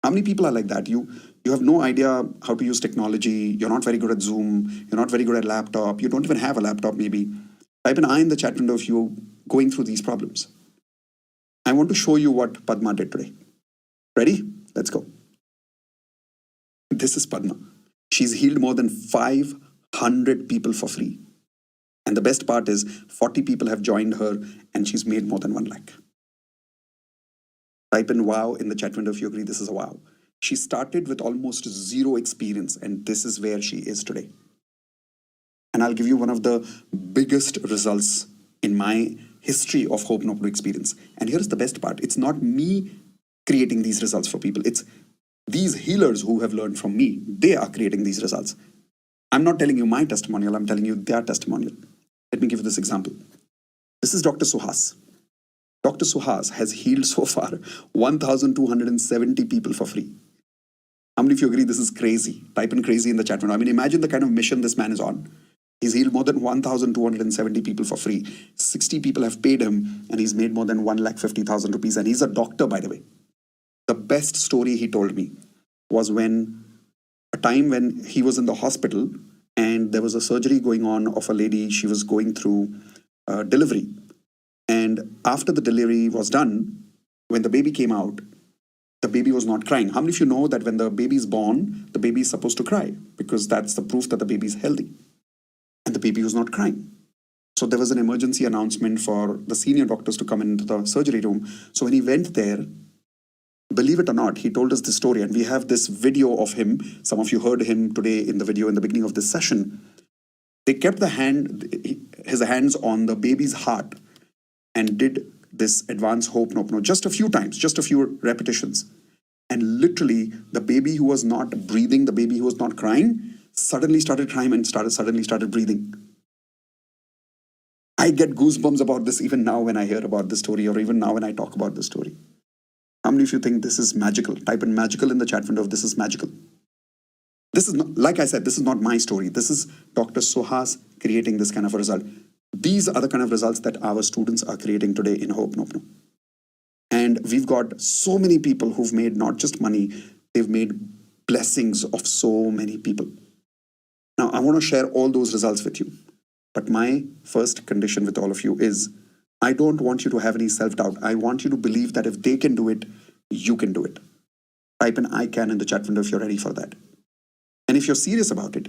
How many people are like that? You have no idea how to use technology. You're not very good at Zoom. You're not very good at laptop. You don't even have a laptop maybe. Type an I in the chat window if you're going through these problems. I want to show you what Padma did today. Ready? Let's go. This is Padma. She's healed more than 500 people for free. And the best part is 40 people have joined her and she's made more than 1 lakh. Type in wow in the chat window if you agree this is a wow. She started with almost zero experience and this is where she is today. And I'll give you one of the biggest results in my history of Hope No experience. And here's the best part. It's not me creating these results for people. It's these healers who have learned from me. They are creating these results. I'm not telling you my testimonial. I'm telling you their testimonial. Let me give you this example. This is Dr. Suhas. Dr. Suhas has healed so far 1,270 people for free. How many of you agree this is crazy? Type in crazy in the chat window. I mean, imagine the kind of mission this man is on. He's healed more than 1,270 people for free. 60 people have paid him and he's made more than 1,50,000 rupees. And he's a doctor, by the way. The best story he told me was a time when he was in the hospital and there was a surgery going on of a lady. She was going through delivery. And after the delivery was done, when the baby came out, the baby was not crying. How many of you know that when the baby is born, the baby is supposed to cry? Because that's the proof that the baby is healthy. And the baby was not crying. So there was an emergency announcement for the senior doctors to come into the surgery room. So when he went there, believe it or not, he told us this story. And we have this video of him. Some of you heard him today in the video in the beginning of this session. They kept his hands on the baby's heart and did this advanced Hope No, just a few times, just a few repetitions. And literally, the baby who was not breathing, the baby who was not crying, suddenly started crying and suddenly started breathing. I get goosebumps about this even now when I hear about this story, or even now when I talk about this story. How many of you think this is magical? Type in magical in the chat window if this is magical. This is not, like I said, this is not my story. This is Dr. Suhas creating this kind of a result. These are the kind of results that our students are creating today in Hope No. And we've got so many people who've made not just money, they've made blessings of so many people. Now, I want to share all those results with you. But my first condition with all of you is, I don't want you to have any self-doubt. I want you to believe that if they can do it, you can do it. Type in I can in the chat window if you're ready for that. And if you're serious about it,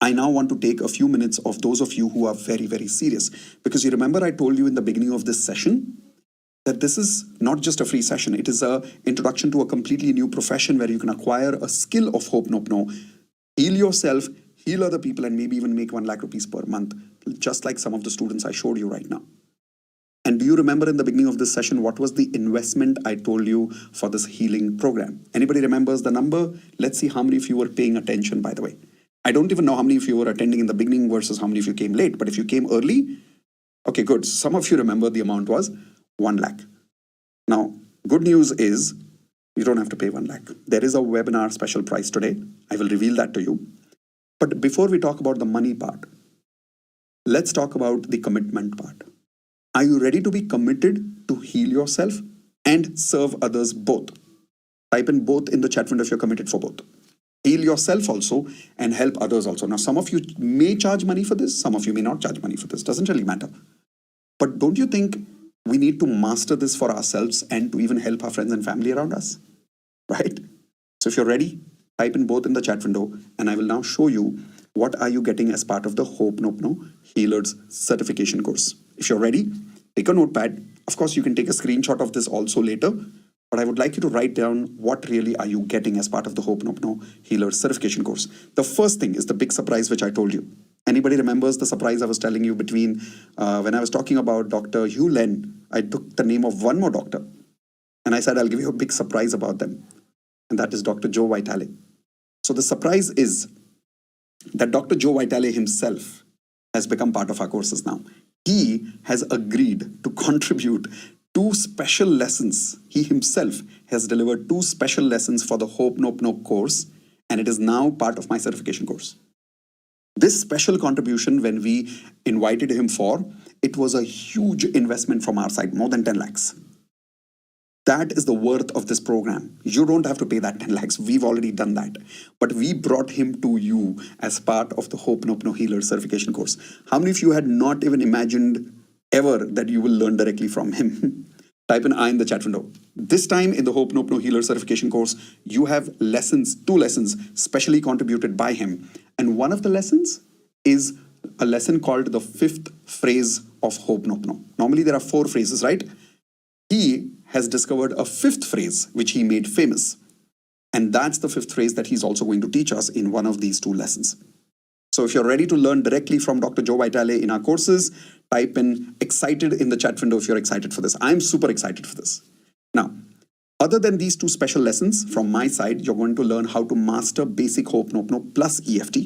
I now want to take a few minutes of those of you who are very, very serious. Because you remember I told you in the beginning of this session that this is not just a free session. It is an introduction to a completely new profession where you can acquire a skill of Hope No, heal yourself, heal other people, and maybe even make 1 lakh rupees per month, just like some of the students I showed you right now. And do you remember in the beginning of this session, what was the investment I told you for this healing program? Anybody remembers the number? Let's see how many of you were paying attention, by the way. I don't even know how many of you were attending in the beginning versus how many of you came late. But if you came early, okay, good. Some of you remember the amount was 1 lakh. Now, good news is you don't have to pay 1 lakh. There is a webinar special price today. I will reveal that to you. But before we talk about the money part, let's talk about the commitment part. Are you ready to be committed to heal yourself and serve others both? Type in both in the chat window if you're committed for both. Heal yourself also and help others also. Now, some of you may charge money for this. Some of you may not charge money for this. Doesn't really matter. But don't you think we need to master this for ourselves and to even help our friends and family around us? Right? So if you're ready, type in both in the chat window and I will now show you what are you getting as part of the Ho'oponopono Healers certification course. If you're ready, take a notepad. Of course, you can take a screenshot of this also later, but I would like you to write down what really are you getting as part of the Ho'oponopono Healers certification course. The first thing is the big surprise which I told you. Anybody remembers the surprise I was telling you between when I was talking about Dr. Hugh Len, I took the name of one more doctor and I said, I'll give you a big surprise about them. And that is Dr. Joe Vitale. So the surprise is that Dr. Joe Vitale himself has become part of our courses now. He has agreed to contribute 2 special lessons. He himself has delivered 2 special lessons for the Ho'oponopono course, and it is now part of my certification course. This special contribution, when we invited him for, it was a huge investment from our side, more than 10 lakhs. That is the worth of this program. You don't have to pay that 10 lakhs. We've already done that. But we brought him to you as part of the Ho'oponopono Healer certification course. How many of you had not even imagined ever that you will learn directly from him? Type an I in the chat window. This time in the Ho'oponopono Healer certification course, you have lessons, 2 lessons specially contributed by him. And one of the lessons is a lesson called the 5th phrase of Ho'oponopono. Normally there are 4 phrases, right? He has discovered a 5th phrase which he made famous. And that's the 5th phrase that he's also going to teach us in one of these 2 lessons. So if you're ready to learn directly from Dr. Joe Vitale in our courses, type in excited in the chat window if you're excited for this. I'm super excited for this. Now, other than these 2 special lessons from my side, you're going to learn how to master basic Ho'oponopono plus EFT.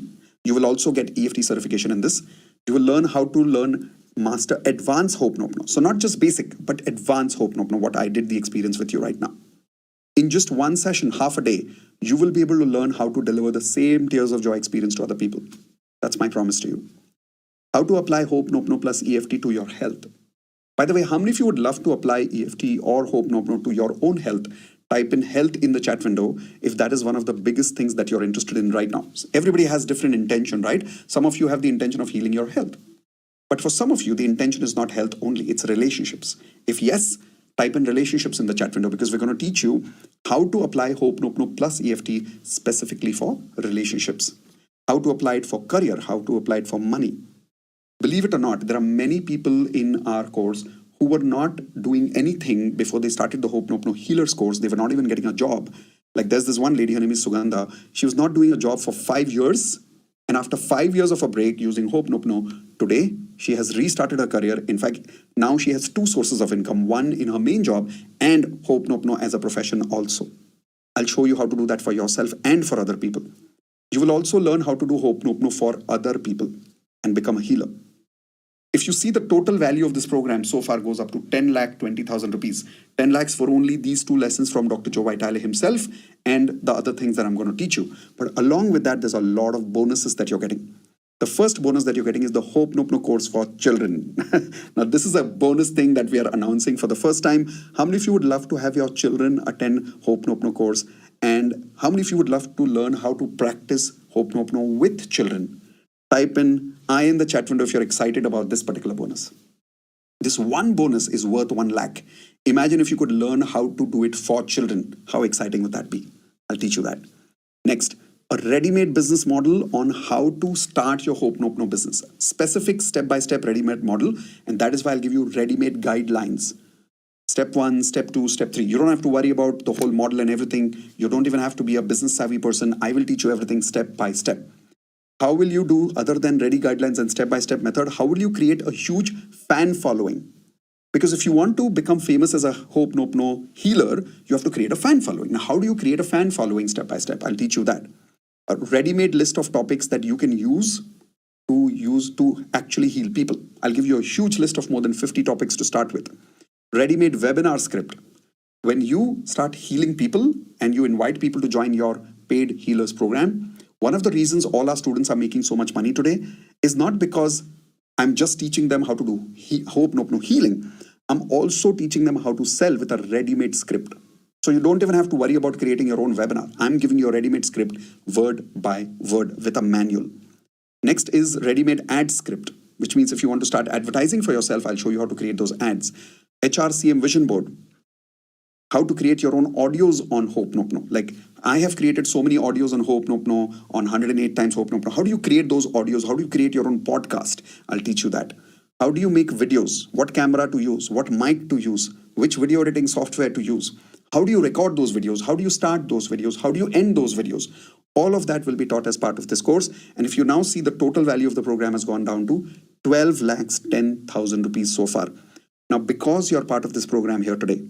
You will also get EFT certification in this. You will learn how to master advanced Ho'oponopono. So not just basic, but advanced Ho'oponopono, what I did the experience with you right now. In just one session, half a day, you will be able to learn how to deliver the same tears of joy experience to other people. That's my promise to you. How to apply Ho'oponopono plus EFT to your health. By the way, how many of you would love to apply EFT or Ho'oponopono to your own health? Type in health in the chat window if that is one of the biggest things that you're interested in right now. Everybody has different intention, right? Some of you have the intention of healing your health. But for some of you, the intention is not health only, it's relationships. If yes, type in relationships in the chat window because we're going to teach you how to apply Ho'oponopono plus EFT specifically for relationships. How to apply it for career, how to apply it for money. Believe it or not, there are many people in our course who were not doing anything before they started the Ho'oponopono Healers course. They were not even getting a job. Like there's this one lady, her name is Sugandha. She was not doing a job for 5 years. And after 5 years of a break using Ho'oponopono, today she has restarted her career. In fact, now she has 2 sources of income, one in her main job and Ho'oponopono as a profession also. I'll show you how to do that for yourself and for other people. You will also learn how to do Ho'oponopono for other people and become a healer. If you see the total value of this program so far goes up to 10,20,000 rupees. 10 lakhs for only these 2 lessons from Dr. Joe Vitale himself and the other things that I'm going to teach you. But along with that, there's a lot of bonuses that you're getting. The first bonus that you're getting is the Ho'oponopono course for children. Now, this is a bonus thing that we are announcing for the first time. How many of you would love to have your children attend Ho'oponopono course? And how many of you would love to learn how to practice Ho'oponopono with children? Type in I in the chat window if you're excited about this particular bonus. This one bonus is worth 1 lakh. Imagine if you could learn how to do it for children. How exciting would that be? I'll teach you that. Next, a ready-made business model on how to start your Ho'oponopono business. Specific step-by-step ready-made model. And that is why I'll give you ready-made guidelines. Step 1, step 2, step 3. You don't have to worry about the whole model and everything. You don't even have to be a business savvy person. I will teach you everything step by step. How will you do, other than ready guidelines and step-by-step method, how will you create a huge fan following? Because if you want to become famous as a Ho'oponopono healer, you have to create a fan following. Now, how do you create a fan following step by step? I'll teach you that. a ready-made list of topics that you can use to actually heal people. I'll give you a huge list of more than 50 topics to start with. Ready-made webinar script. When you start healing people and you invite people to join your paid healers program, one of the reasons all our students are making so much money today is not because I'm just teaching them how to do Hope No healing. I'm also teaching them how to sell with a ready-made script. So you don't even have to worry about creating your own webinar. I'm giving you a ready-made script word by word with a manual. Next is ready-made ad script, which means if you want to start advertising for yourself, I'll show you how to create those ads. HRCM vision board, how to create your own audios on Hope No. Like I have created so many audios on Hope No, on 108 times Hope No. How do you create those audios? How do you create your own podcast? I'll teach you that. How do you make videos? What camera to use? What mic to use? Which video editing software to use? How do you record those videos? How do you start those videos? How do you end those videos? All of that will be taught as part of this course. And if you now see, the total value of the program has gone down to 12,10,000 rupees so far. Now, because you're part of this program here today,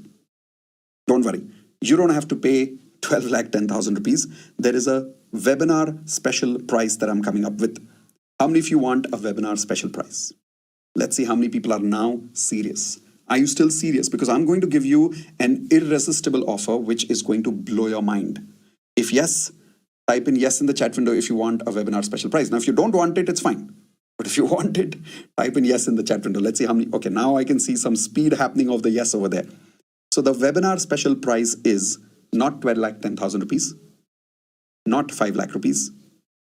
don't worry. You don't have to pay 12,10,000 rupees. There is a webinar special price that I'm coming up with. How many of you want a webinar special price? Let's see how many people are now serious. Are you still serious? Because I'm going to give you an irresistible offer which is going to blow your mind. If yes, type in yes in the chat window if you want a webinar special price. Now, if you don't want it, it's fine. But if you want it, type in yes in the chat window. Let's see how many. Okay, now I can see some speed happening of the yes over there. So the webinar special price is not 12,10,000 rupees, not 5 lakh rupees,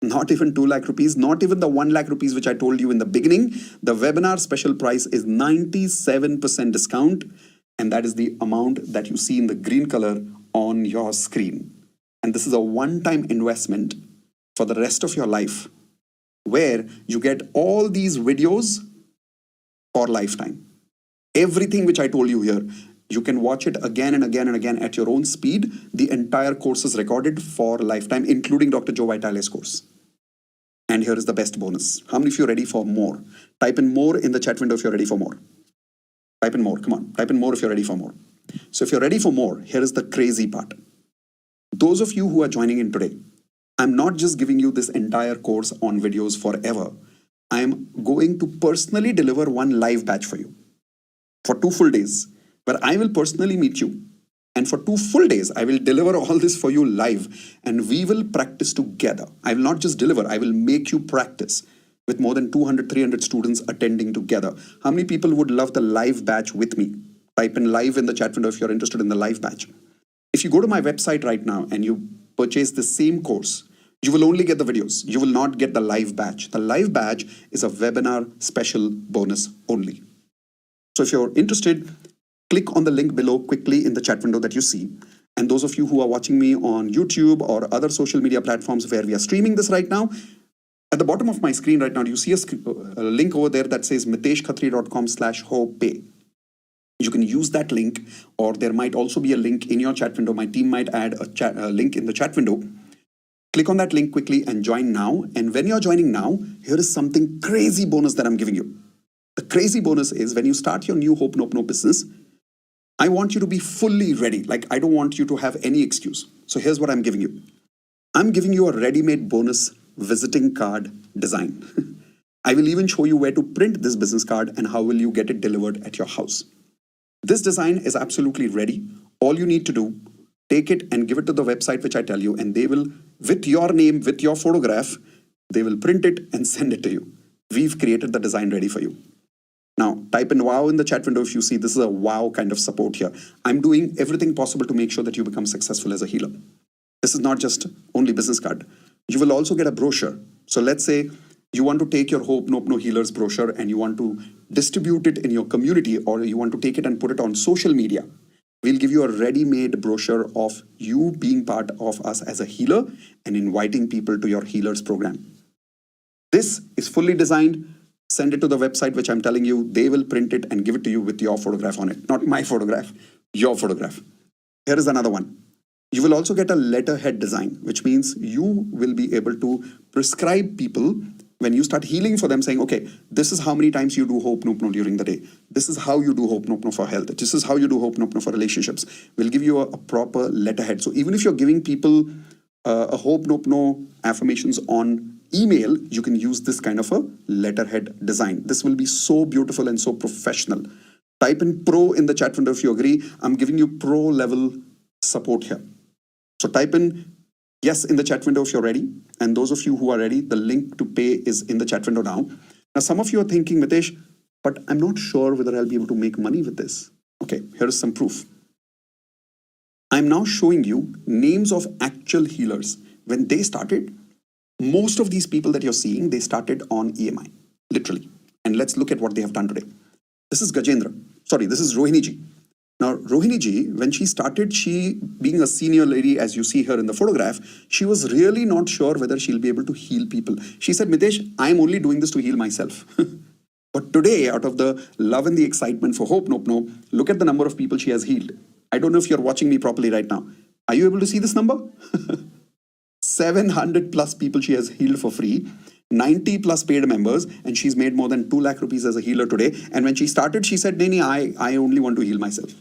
not even 2 lakh rupees, not even the 1 lakh rupees which I told you in the beginning. The webinar special price is 97% discount, and that is the amount that you see in the green color on your screen. And this is a one-time investment for the rest of your life, where you get all these videos for lifetime. Everything which I told you here, you can watch it again and again and again at your own speed. The entire course is recorded for lifetime, including Dr. Joe Vitale's course. And here is the best bonus. How many of you are ready for more? Type in more in the chat window if you're ready for more. Type in more. Come on. Type in more if you're ready for more. So if you're ready for more, here is the crazy part. Those of you who are joining in today, I'm not just giving you this entire course on videos forever. I am going to personally deliver one live batch for you for 2 full days, where I will personally meet you. And for 2 full days, I will deliver all this for you live, and we will practice together. I will not just deliver, I will make you practice with more than 200, 300 students attending together. How many people would love the live batch with me? Type in live in the chat window if you're interested in the live batch. If you go to my website right now and you purchase the same course, you will only get the videos. You will not get the live batch. The live batch is a webinar special bonus only. So if you're interested, click on the link below quickly in the chat window that you see. And those of you who are watching me on YouTube or other social media platforms where we are streaming this right now, at the bottom of my screen right now, you see a link over there that says miteshkhatri.com/hopepay. You can use that link, or there might also be a link in your chat window. My team might add a link in the chat window. Click on that link quickly and join now. And when you're joining now, here is something crazy bonus that I'm giving you. The crazy bonus is when you start your new Hope No business, I want you to be fully ready. Like, I don't want you to have any excuse. So here's what I'm giving you. I'm giving you a ready-made bonus visiting card design. I will even show you where to print this business card and how will you get it delivered at your house. This design is absolutely ready. All you need to do, take it and give it to the website which I tell you, and they will, with your name, with your photograph, they will print it and send it to you. We've created the design ready for you. Now, type in wow in the chat window if you see this is a wow kind of support here. I'm doing everything possible to make sure that you become successful as a healer. This is not just only business card. You will also get a brochure. So let's say you want to take your Hope No Healers brochure and you want to distribute it in your community, or you want to take it and put it on social media. We'll give you a ready-made brochure of you being part of us as a healer and inviting people to your healers program. This is fully designed. Send it to the website which I'm telling you. They will print it and give it to you with your photograph on it. Not my photograph, your photograph. Here is another one. You will also get a letterhead design, which means you will be able to prescribe people when you start healing for them, saying, okay, this is how many times you do Hope No during the day. This is how you do Hope No for health. This is how you do Hope No for relationships. We'll give you a proper letterhead. So even if you're giving people a hope, nope, no affirmations on email, you can use this kind of a letterhead design. This will be so beautiful and so professional. Type in pro in the chat window if you agree. I'm giving you pro level support here. So type in yes in the chat window if you're ready. And those of you who are ready, the link to pay is in the chat window now. Now, some of you are thinking, Mitesh, but I'm not sure whether I'll be able to make money with this. Okay, here is some proof. I'm now showing you names of actual healers. When they started, most of these people that you're seeing, they started on EMI, literally. And let's look at what they have done today. This is Gajendra. Sorry, this is Rohini ji. Now, Rohini ji, when she started, she being a senior lady, as you see her in the photograph, she was really not sure whether she'll be able to heal people. She said, Mitesh, I'm only doing this to heal myself. But today, out of the love and the excitement for Hope Nope No, look at the number of people she has healed. I don't know if you're watching me properly right now. Are you able to see this number? 700 plus people she has healed for free, 90 plus paid members, and she's made more than 2 lakh rupees as a healer today. And when she started, she said, Nani, I only want to heal myself.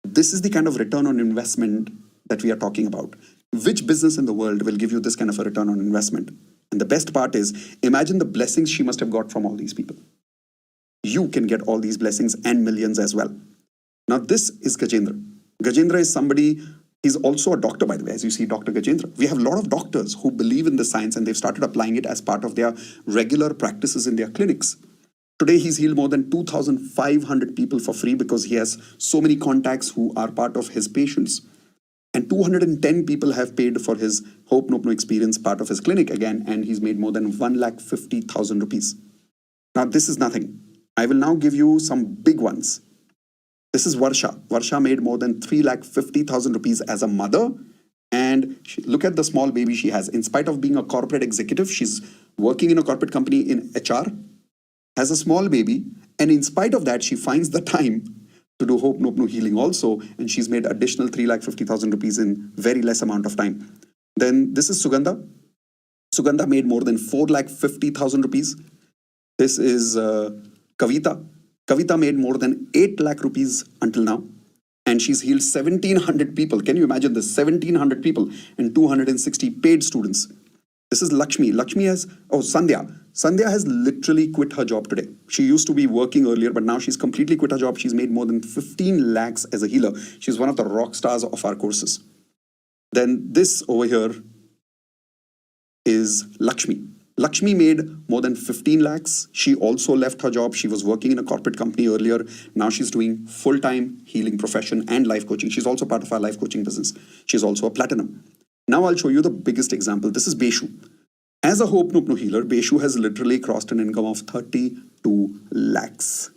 This is the kind of return on investment that we are talking about. Which business in the world will give you this kind of a return on investment? And the best part is, imagine the blessings she must have got from all these people. You can get all these blessings and millions as well. Now, this is Gajendra. Gajendra is somebody, he's also a doctor, by the way, as you see, Dr. Gajendra. We have a lot of doctors who believe in the science and they've started applying it as part of their regular practices in their clinics. Today, he's healed more than 2,500 people for free because he has so many contacts who are part of his patients. And 210 people have paid for his Hope Nope No experience, part of his clinic again, and he's made more than 1,50,000 rupees. Now, this is nothing. I will now give you some big ones. This is Varsha. Varsha made more than 3,50,000 rupees as a mother. And look at the small baby she has. In spite of being a corporate executive, she's working in a corporate company in HR, has a small baby. And in spite of that, she finds the time to do Hope Nope No healing also. And she's made additional 3,50,000 rupees in very less amount of time. Then this is Sugandha. Sugandha made more than 4,50,000 rupees. This is Kavita. Kavita made more than 8 lakh rupees until now. And she's healed 1,700 people. Can you imagine this? 1,700 people and 260 paid students. This is Lakshmi. Lakshmi has, Sandhya. Sandhya has literally quit her job today. She used to be working earlier, but now she's completely quit her job. She's made more than 15 lakhs as a healer. She's one of the rock stars of our courses. Then this over here is Lakshmi. Lakshmi made more than 15 lakhs. She also left her job. She was working in a corporate company earlier. Now she's doing full-time healing profession and life coaching. She's also part of our life coaching business. She's also a platinum. Now I'll show you the biggest example. This is Beshu. As a Hope Nope No healer, Beshu has literally crossed an income of 32 lakhs.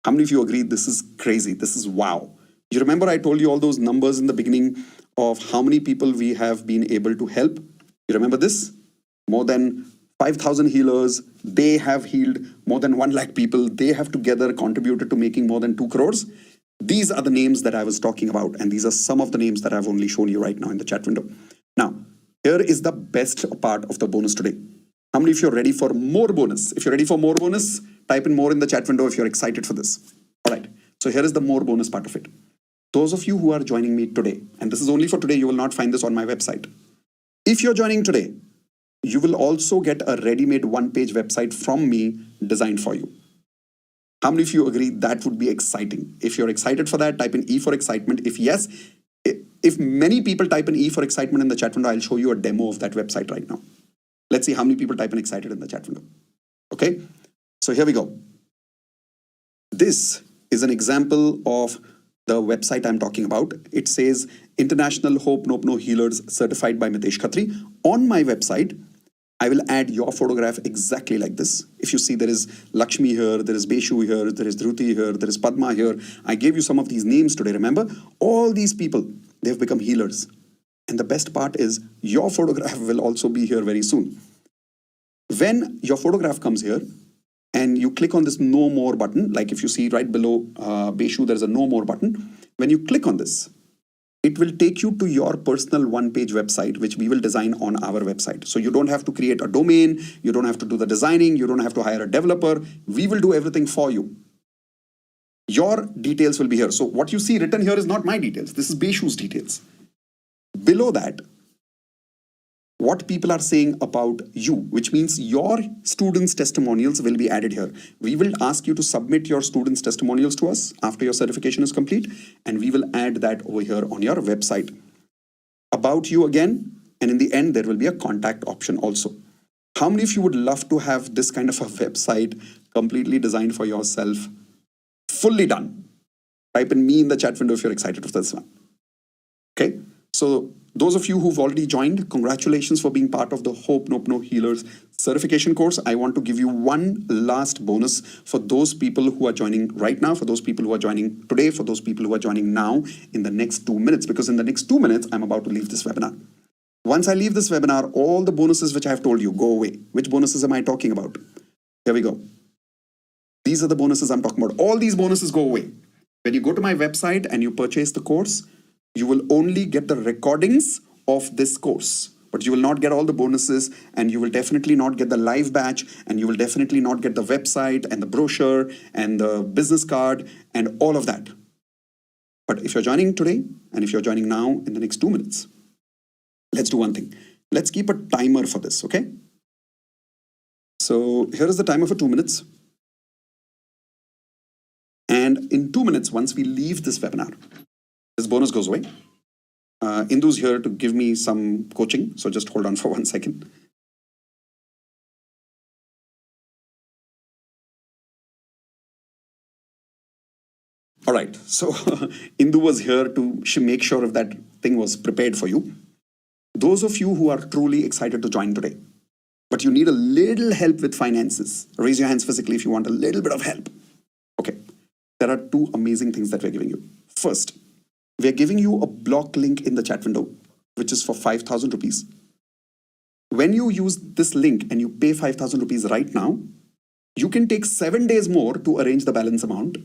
How many of you agree this is crazy? This is wow. You remember I told you all those numbers in the beginning of how many people we have been able to help? You remember this? More than 5,000 healers, they have healed more than 1 lakh people. They have together contributed to making more than 2 crores. These are the names that I was talking about. And these are some of the names that I've only shown you right now in the chat window. Now, here is the best part of the bonus today. How many of you are ready for more bonus? If you're ready for more bonus, type in more in the chat window if you're excited for this. All right. So here is the more bonus part of it. Those of you who are joining me today, and this is only for today, you will not find this on my website. If you're joining today, you will also get a ready-made one-page website from me designed for you. How many of you agree that would be exciting? If you're excited for that, type in E for excitement. If yes, if many people type in E for excitement in the chat window, I'll show you a demo of that website right now. Let's see how many people type in excited in the chat window. Okay, so here we go. This is an example of the website I'm talking about. It says International Hope Nope No Healers Certified by Mitesh Khatri. On my website, I will add your photograph exactly like this. If you see, there is Lakshmi here, there is Beshu here, there is Dhruti here, there is Padma here. I gave you some of these names today, remember? All these people, they've become healers. And the best part is your photograph will also be here very soon. When your photograph comes here and you click on this no more button, like if you see right below Beshu, there's a no more button. When you click on this, it will take you to your personal one-page website, which we will design on our website. So you don't have to create a domain, you don't have to do the designing, you don't have to hire a developer. We will do everything for you. Your details will be here. So what you see written here is not my details. This is Beshu's details. Below that, what people are saying about you, which means your students' testimonials will be added here. We will ask you to submit your students' testimonials to us after your certification is complete, and we will add that over here on your website. About you again, and in the end, there will be a contact option also. How many of you would love to have this kind of a website completely designed for yourself, fully done? Type in me in the chat window if you're excited for this one. Okay, so those of you who've already joined, congratulations for being part of the Hope Nope No Healers certification course. I want to give you one last bonus for those people who are joining right now, for those people who are joining today, for those people who are joining now in the next 2 minutes, because in the next 2 minutes, I'm about to leave this webinar. Once I leave this webinar, all the bonuses which I have told you go away. Which bonuses am I talking about? Here we go. These are the bonuses I'm talking about. All these bonuses go away. When you go to my website and you purchase the course, you will only get the recordings of this course, but you will not get all the bonuses, and you will definitely not get the live batch, and you will definitely not get the website and the brochure and the business card and all of that. But if you're joining today and if you're joining now in the next 2 minutes, let's do one thing. Let's keep a timer for this, okay? So here is the timer for 2 minutes. And in 2 minutes, once we leave this webinar, this bonus goes away. Indu's here to give me some coaching, so just hold on for 1 second. All right, so Indu was here to make sure if that thing was prepared for you. Those of you who are truly excited to join today, but you need a little help with finances, raise your hands physically if you want a little bit of help. Okay, there are 2 amazing things that we're giving you. First, we're giving you a block link in the chat window, which is for 5,000 rupees. When you use this link and you pay 5,000 rupees right now, you can take 7 days more to arrange the balance amount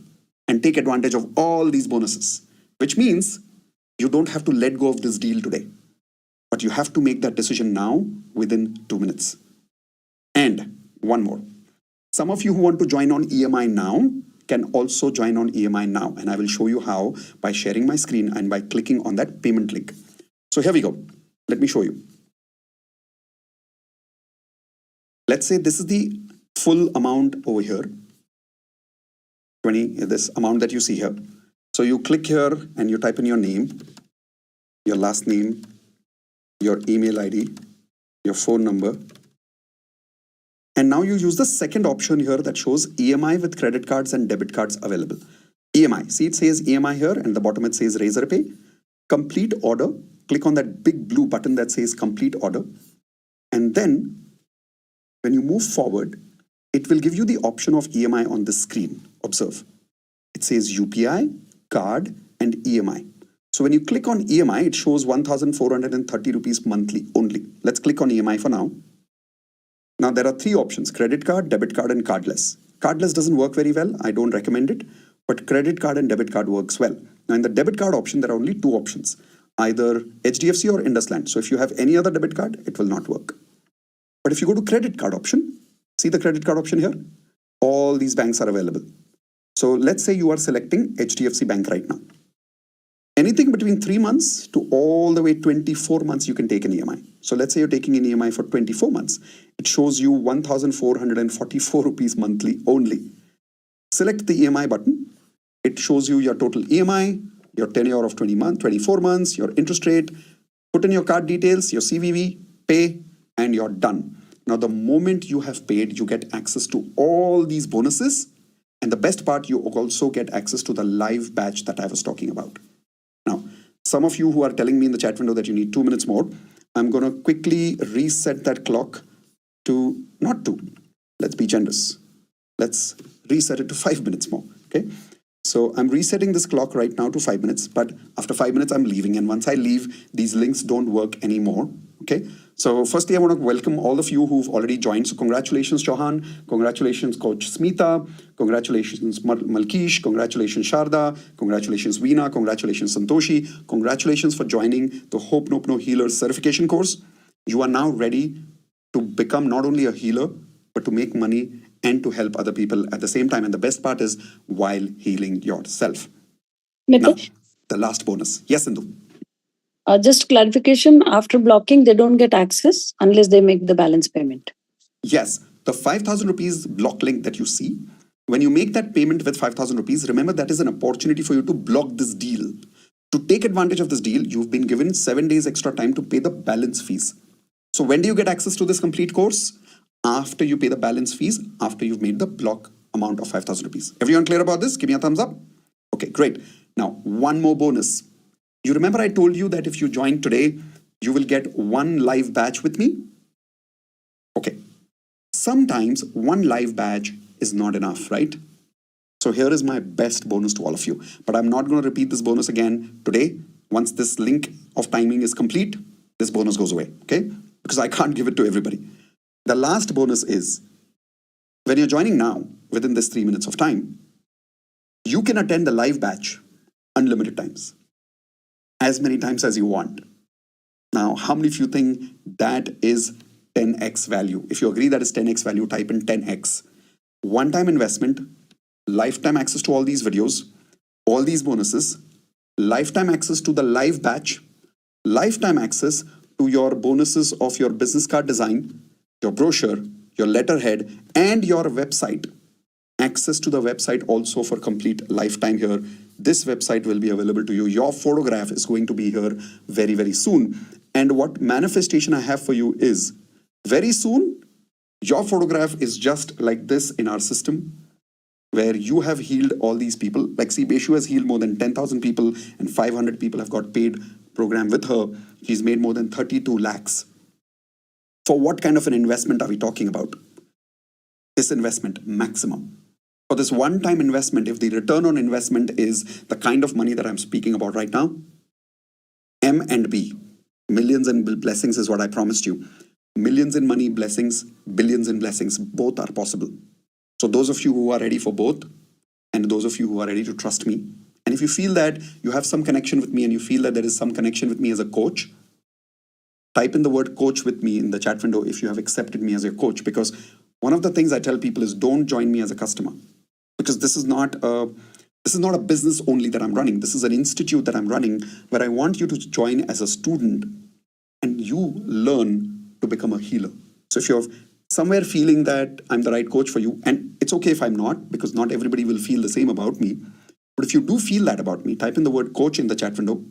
and take advantage of all these bonuses, which means you don't have to let go of this deal today, but you have to make that decision now within 2 minutes. And one more, some of you who want to join on EMI now can also join on EMI now, and I will show you how by sharing my screen and by clicking on that payment link. So here we go. Let me show you. Let's say this is the full amount over here, 20, this amount that you see here. So you click here and you type in your name, your last name, your email ID, your phone number. And now you use the second option here that shows EMI with credit cards and debit cards available. EMI, see it says EMI here, and the bottom it says Razor Pay. Complete order, click on that big blue button that says complete order. And then when you move forward, it will give you the option of EMI on the screen. Observe, it says UPI, card, and EMI. So when you click on EMI, it shows 1,430 rupees monthly only. Let's click on EMI for now. Now there are 3 options: credit card, debit card, and cardless. Cardless doesn't work very well. I don't recommend it, but credit card and debit card works well. Now in the debit card option, there are only 2 options, either HDFC or IndusLand. So if you have any other debit card, it will not work. But if you go to credit card option, see the credit card option here? All these banks are available. So let's say you are selecting HDFC Bank right now. Anything between 3 months to all the way 24 months you can take an EMI. So let's say you're taking an EMI for 24 months. It shows you 1,444 rupees monthly only. Select the EMI button. It shows you your total EMI, your tenure of 24 months, your interest rate. Put in your card details, your CVV, pay, and you're done. Now, the moment you have paid, you get access to all these bonuses. And the best part, you also get access to the live batch that I was talking about. Now, some of you who are telling me in the chat window that you need 2 minutes more, I'm going to quickly reset that clock to not 2. Let's be generous. Let's reset it to 5 minutes more. Okay. So I'm resetting this clock right now to 5 minutes, but after 5 minutes, I'm leaving. And once I leave, these links don't work anymore. Okay. So firstly, I want to welcome all of you who've already joined. So congratulations, Chauhan. Congratulations, Coach Smita. Congratulations, Malkish. Congratulations, Sharda. Congratulations, Veena. Congratulations, Santoshi. Congratulations for joining the Hope Nope No Healers certification course. You are now ready to become not only a healer, but to make money and to help other people at the same time. And the best part is while healing yourself. Now, the last bonus. Yes, Sindhu. Just clarification, after blocking, they don't get access unless they make the balance payment. Yes, the 5,000 rupees block link that you see, when you make that payment with 5,000 rupees, remember that is an opportunity for you to block this deal. To take advantage of this deal, you've been given 7 days extra time to pay the balance fees. So when do you get access to this complete course? After you pay the balance fees, after you've made the block amount of 5,000 rupees. Everyone clear about this? Give me a thumbs up. Okay, great. Now, one more bonus. You remember I told you that if you join today, you will get one live batch with me? Okay. Sometimes one live batch is not enough, right? So here is my best bonus to all of you. But I'm not going to repeat this bonus again today. Once this link of timing is complete, this bonus goes away, okay? Because I can't give it to everybody. The last bonus is, when you're joining now, within this 3 minutes of time, you can attend the live batch unlimited times, as many times as you want. Now, how many of you think that is 10x value? If you agree that is 10x value, type in 10x. One-time investment, lifetime access to all these videos, all these bonuses, lifetime access to the live batch, lifetime access to your bonuses of your business card design, your brochure, your letterhead, and your website. Access to the website also for complete lifetime here. This website will be available to you. Your photograph is going to be here very, very soon. And what manifestation I have for you is, very soon, your photograph is just like this in our system, where you have healed all these people. Like, see, Beshu has healed more than 10,000 people and 500 people have got paid program with her. She's made more than 32 lakhs. For what kind of an investment are we talking about? This investment, maximum. For this one-time investment, if the return on investment is the kind of money that I'm speaking about right now, M and B, millions in blessings is what I promised you. Millions in money, blessings, billions in blessings, both are possible. So those of you who are ready for both, and those of you who are ready to trust me, and if you feel that you have some connection with me and you feel that there is some connection with me as a coach, type in the word coach with me in the chat window if you have accepted me as your coach. Because one of the things I tell people is, don't join me as a customer, because this is not a business only that I'm running. This is an institute that I'm running where I want you to join as a student and you learn to become a healer. So if you're somewhere feeling that I'm the right coach for you, and it's okay if I'm not, because not everybody will feel the same about me, but if you do feel that about me, type in the word coach in the chat window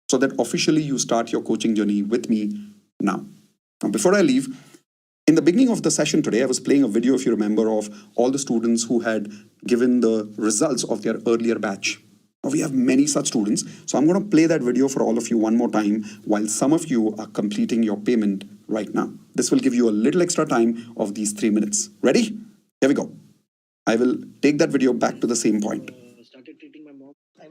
so that officially you start your coaching journey with me now. Now, before I leave, in the beginning of the session today, I was playing a video, if you remember, of all the students who had given the results of their earlier batch. Now, we have many such students. So I'm going to play that video for all of you one more time while some of you are completing your payment right now. This will give you a little extra time of these 3 minutes. Ready? Here we go. I will take that video back to the same point. Started treating my mom. I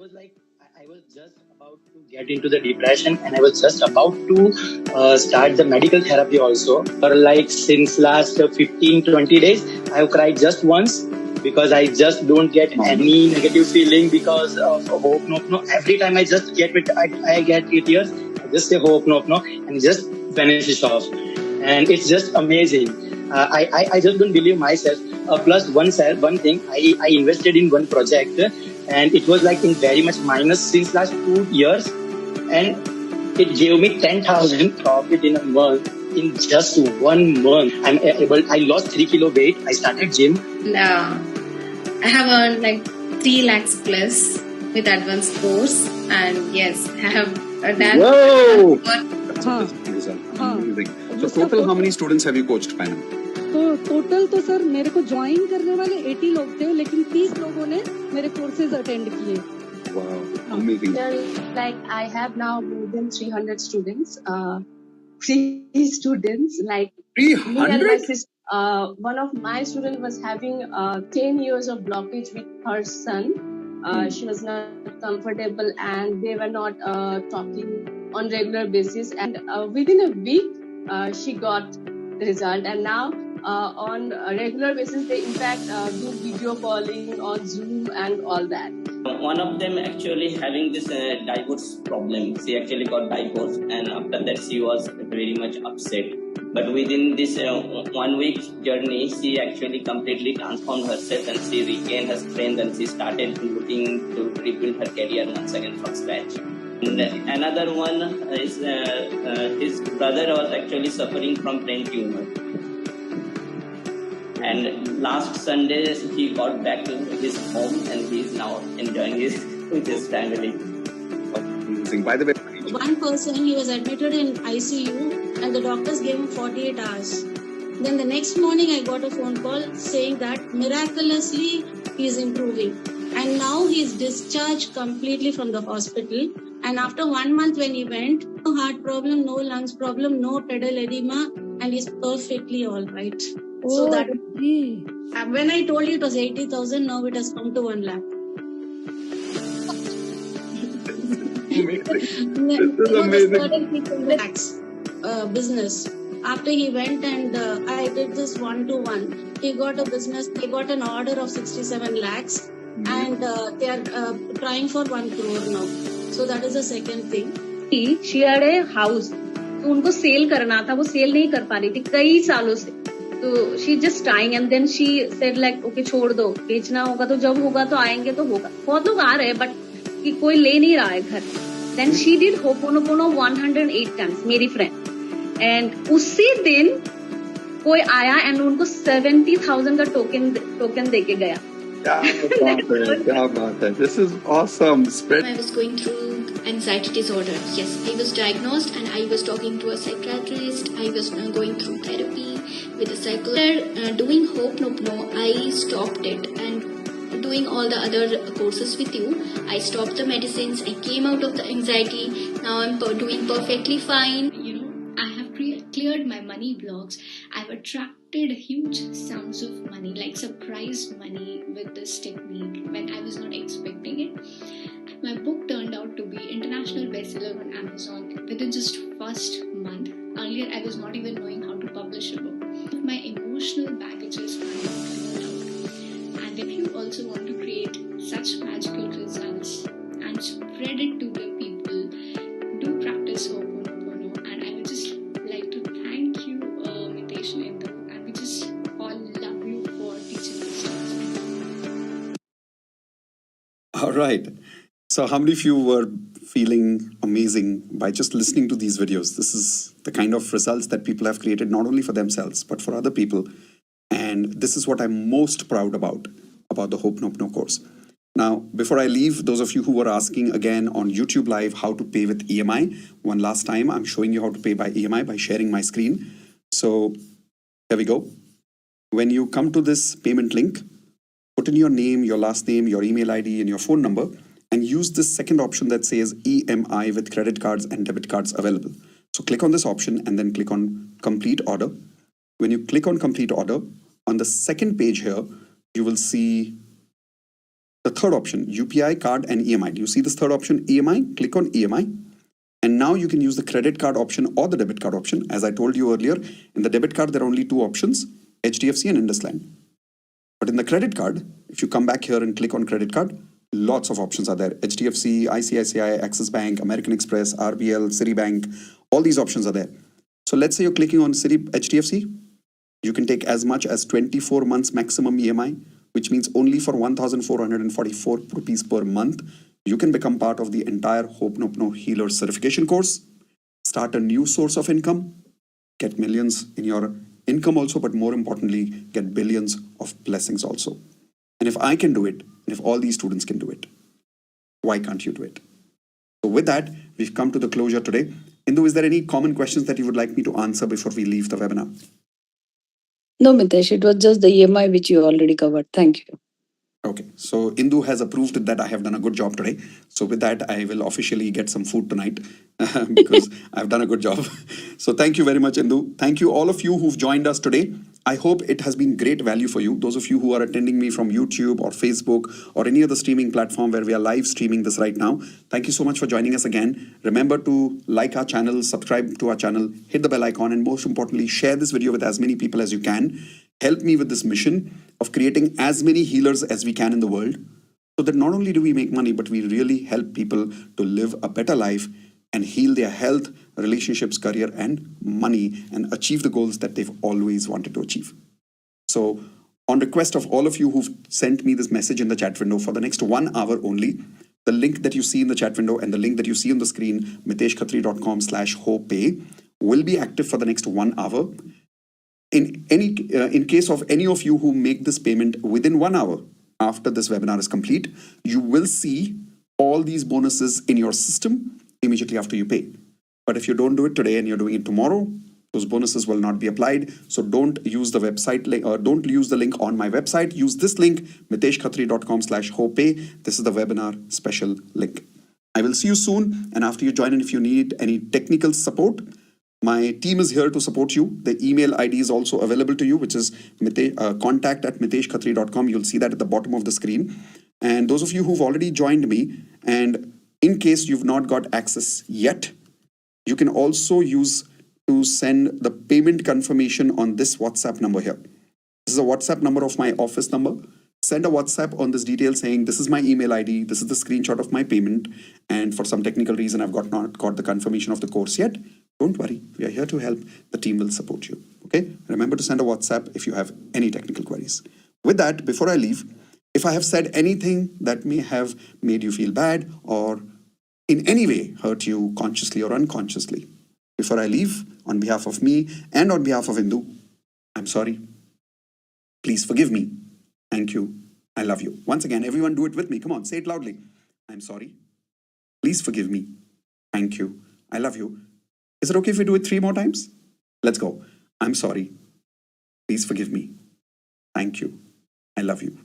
was just about to get into the depression, and I was just about to start the medical therapy also. For like since last 15-20 days, I have cried just once, because I just don't get any negative feeling because of hope no. Every time I just get it, I get tears. I just say hope no, and it just vanishes off, and it's just amazing. I just don't believe myself. Plus one thing, I invested in one project, and it was like in very much minus since last 2 years, and it gave me 10,000 profit in a month. In just 1 month, I lost 3 kilo weight. I started gym. I have earned like 3 lakhs plus with advanced course, and yes, I have done. Whoa! So total, how many students have you coached by now? तो total तो sir मेरे को join करने वाले 80 लोग थे, लेकिन 30 लोगों ने मेरे कोर्सेज अटेंड किए. Wow, amazing. Like I have now more than 300 students. 3 students, like 300? me and my sister. One of my students was having 10 years of blockage with her son. She was not comfortable, and they were not talking on regular basis. And within a week, she got the result. And now on a regular basis, they in fact do video calling on Zoom and all that. One of them actually having this divorce problem. She actually got divorced, and after that she was very much upset. But within this 1 week journey, she actually completely transformed herself, and she regained her strength, and she started looking to rebuild her career once again from scratch. And another one is his brother was actually suffering from brain tumor. And last Sunday he got back to his home and he is now enjoying his with his family. Amazing. By the way, One person, he was admitted in ICU and the doctors gave him 48 hours. Then the next morning I got a phone call saying that miraculously he is improving. And now he is discharged completely from the hospital. And after 1 month when he went, no heart problem, no lungs problem, no pedal edema, and he's perfectly all right. So that when I told you it was 80,000, now it has come to 1 lakh. Business. After he went and I did this 1-to-1, he got a business, he got an order of 67 lakhs and they are trying for 1 crore now. So that is the second thing. She had a house. तो उनको cell करना था, वो cell नहीं कर पा रही थी कई सालों से. तो she just trying and then she said like okay छोड़ दो, बेचना होगा तो जब होगा तो आएंगे तो होगा. बहुत लोग आ रहे हैं but कि कोई ले नहीं रहा है घर. Then she did Ho'oponopono 108 times, मेरी friend. And उसी दिन कोई आया and उनको 70,000 का टोकन देके गया. क्या बात है. This is awesome. I was going through anxiety disorder. Yes, I was diagnosed and I was talking to a psychiatrist. I was going through therapy with a psychologist. Doing Ho'oponopono, I stopped it, and doing all the other courses with you, I stopped the medicines. I came out of the anxiety. Now I'm doing perfectly fine. You know, I have cleared my money blocks. I've attracted huge sums of money, like surprise money, with this technique when I was not expecting it. My book turned out to be international bestseller on Amazon within just first month. Earlier, I was not even knowing how to publish a book. My emotional baggages are not cleared out. And if you also want to create such magical results and spread it to the people, do practice Ho'oponopono. And I would just like to thank you, Mitesh and Indu, and we just all love you for teaching this to us. All right. So how many of you were feeling amazing by just listening to these videos? This is the kind of results that people have created not only for themselves, but for other people. And this is what I'm most proud about the Ho'oponopono course. Now, before I leave, those of you who were asking again on YouTube Live how to pay with EMI, one last time, I'm showing you how to pay by EMI by sharing my screen. So here we go. When you come to this payment link, put in your name, your last name, your email ID, and your phone number, and use this second option that says EMI with credit cards and debit cards available. So click on this option and then click on complete order. When you click on complete order, on the second page here, you will see the third option, UPI card and EMI. Do you see this third option, EMI? Click on EMI. And now you can use the credit card option or the debit card option. As I told you earlier, in the debit card, there are only two options, HDFC and IndusLand. But in the credit card, if you come back here and click on credit card, lots of options are there. HDFC, ICICI, Axis Bank, American Express, RBL, Citibank, all these options are there. So let's say you're clicking on HDFC. You can take as much as 24 months maximum EMI, which means only for 1,444 rupees per month, you can become part of the entire Ho'oponopono Healer certification course, start a new source of income, get millions in your income also, but more importantly, get billions of blessings also. And if I can do it, and if all these students can do it, why can't you do it? So with that, we've come to the closure today. Indu, is there any common questions that you would like me to answer before we leave the webinar? No, Mitesh, it was just the EMI which you already covered. Thank you. Okay, so Indu has approved that I have done a good job today. So with that, I will officially get some food tonight because I've done a good job. So thank you very much, Indu. Thank you all of you who've joined us today. I hope it has been great value for you. Those of you who are attending me from YouTube or Facebook or any other streaming platform where we are live streaming this right now, thank you so much for joining us again. Remember to like our channel, subscribe to our channel, hit the bell icon, and most importantly, share this video with as many people as you can. Help me with this mission of creating as many healers as we can in the world, so that not only do we make money, but we really help people to live a better life and heal their health, relationships, career, and money, and achieve the goals that they've always wanted to achieve. So on request of all of you who've sent me this message in the chat window, for the next 1 hour only, the link that you see in the chat window and the link that you see on the screen, miteshkhatri.com/hopay, will be active for the next 1 hour. In case of any of you who make this payment within 1 hour after this webinar is complete, you will see all these bonuses in your system immediately after you pay. But if you don't do it today and you're doing it tomorrow, those bonuses will not be applied. So don't use the website link, or don't use the link on my website. Use this link, miteshkhatri.com/hopay. This is the webinar special link. I will see you soon. And after you join in, if you need any technical support, my team is here to support you. The email ID is also available to you, which is contact@miteshkhatri.com. You'll see that at the bottom of the screen. And those of you who've already joined me, and in case you've not got access yet, you can also use to send the payment confirmation on this WhatsApp number here. This is a WhatsApp number of my office number. Send a WhatsApp on this detail saying, this is my email ID, this is the screenshot of my payment, and for some technical reason I've not got the confirmation of the course yet. Don't worry, we are here to help. The team will support you. Okay? Remember to send a WhatsApp if you have any technical queries. With that, before I leave, if I have said anything that may have made you feel bad or in any way hurt you consciously or unconsciously, before I leave, on behalf of me and on behalf of Hindu, I'm sorry. Please forgive me. Thank you. I love you. Once again, everyone do it with me. Come on, say it loudly. I'm sorry. Please forgive me. Thank you. I love you. Is it okay if we do it 3 more times? Let's go. I'm sorry. Please forgive me. Thank you. I love you.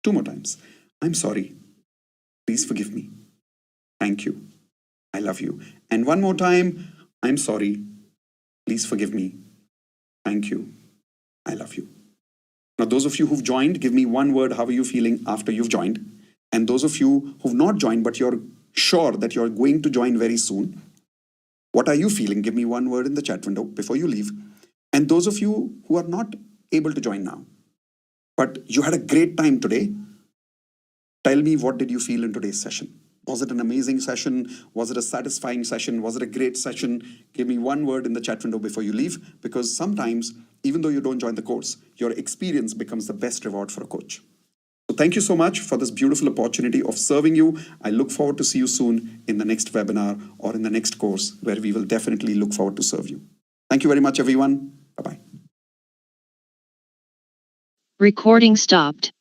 2 more times. I'm sorry. Please forgive me. Thank you. I love you. And 1 more time. I'm sorry. Please forgive me. Thank you. I love you. Now, those of you who've joined, give me 1 word. How are you feeling after you've joined? And those of you who've not joined, but you're sure that you're going to join very soon, what are you feeling? Give me 1 word in the chat window before you leave. And those of you who are not able to join now, but you had a great time today, tell me, what did you feel in today's session? Was it an amazing session? Was it a satisfying session? Was it a great session? Give me 1 word in the chat window before you leave, because sometimes, even though you don't join the course, your experience becomes the best reward for a coach. So thank you so much for this beautiful opportunity of serving you. I look forward to see you soon in the next webinar or in the next course, where we will definitely look forward to serve you. Thank you very much, everyone. Bye-bye. Recording stopped.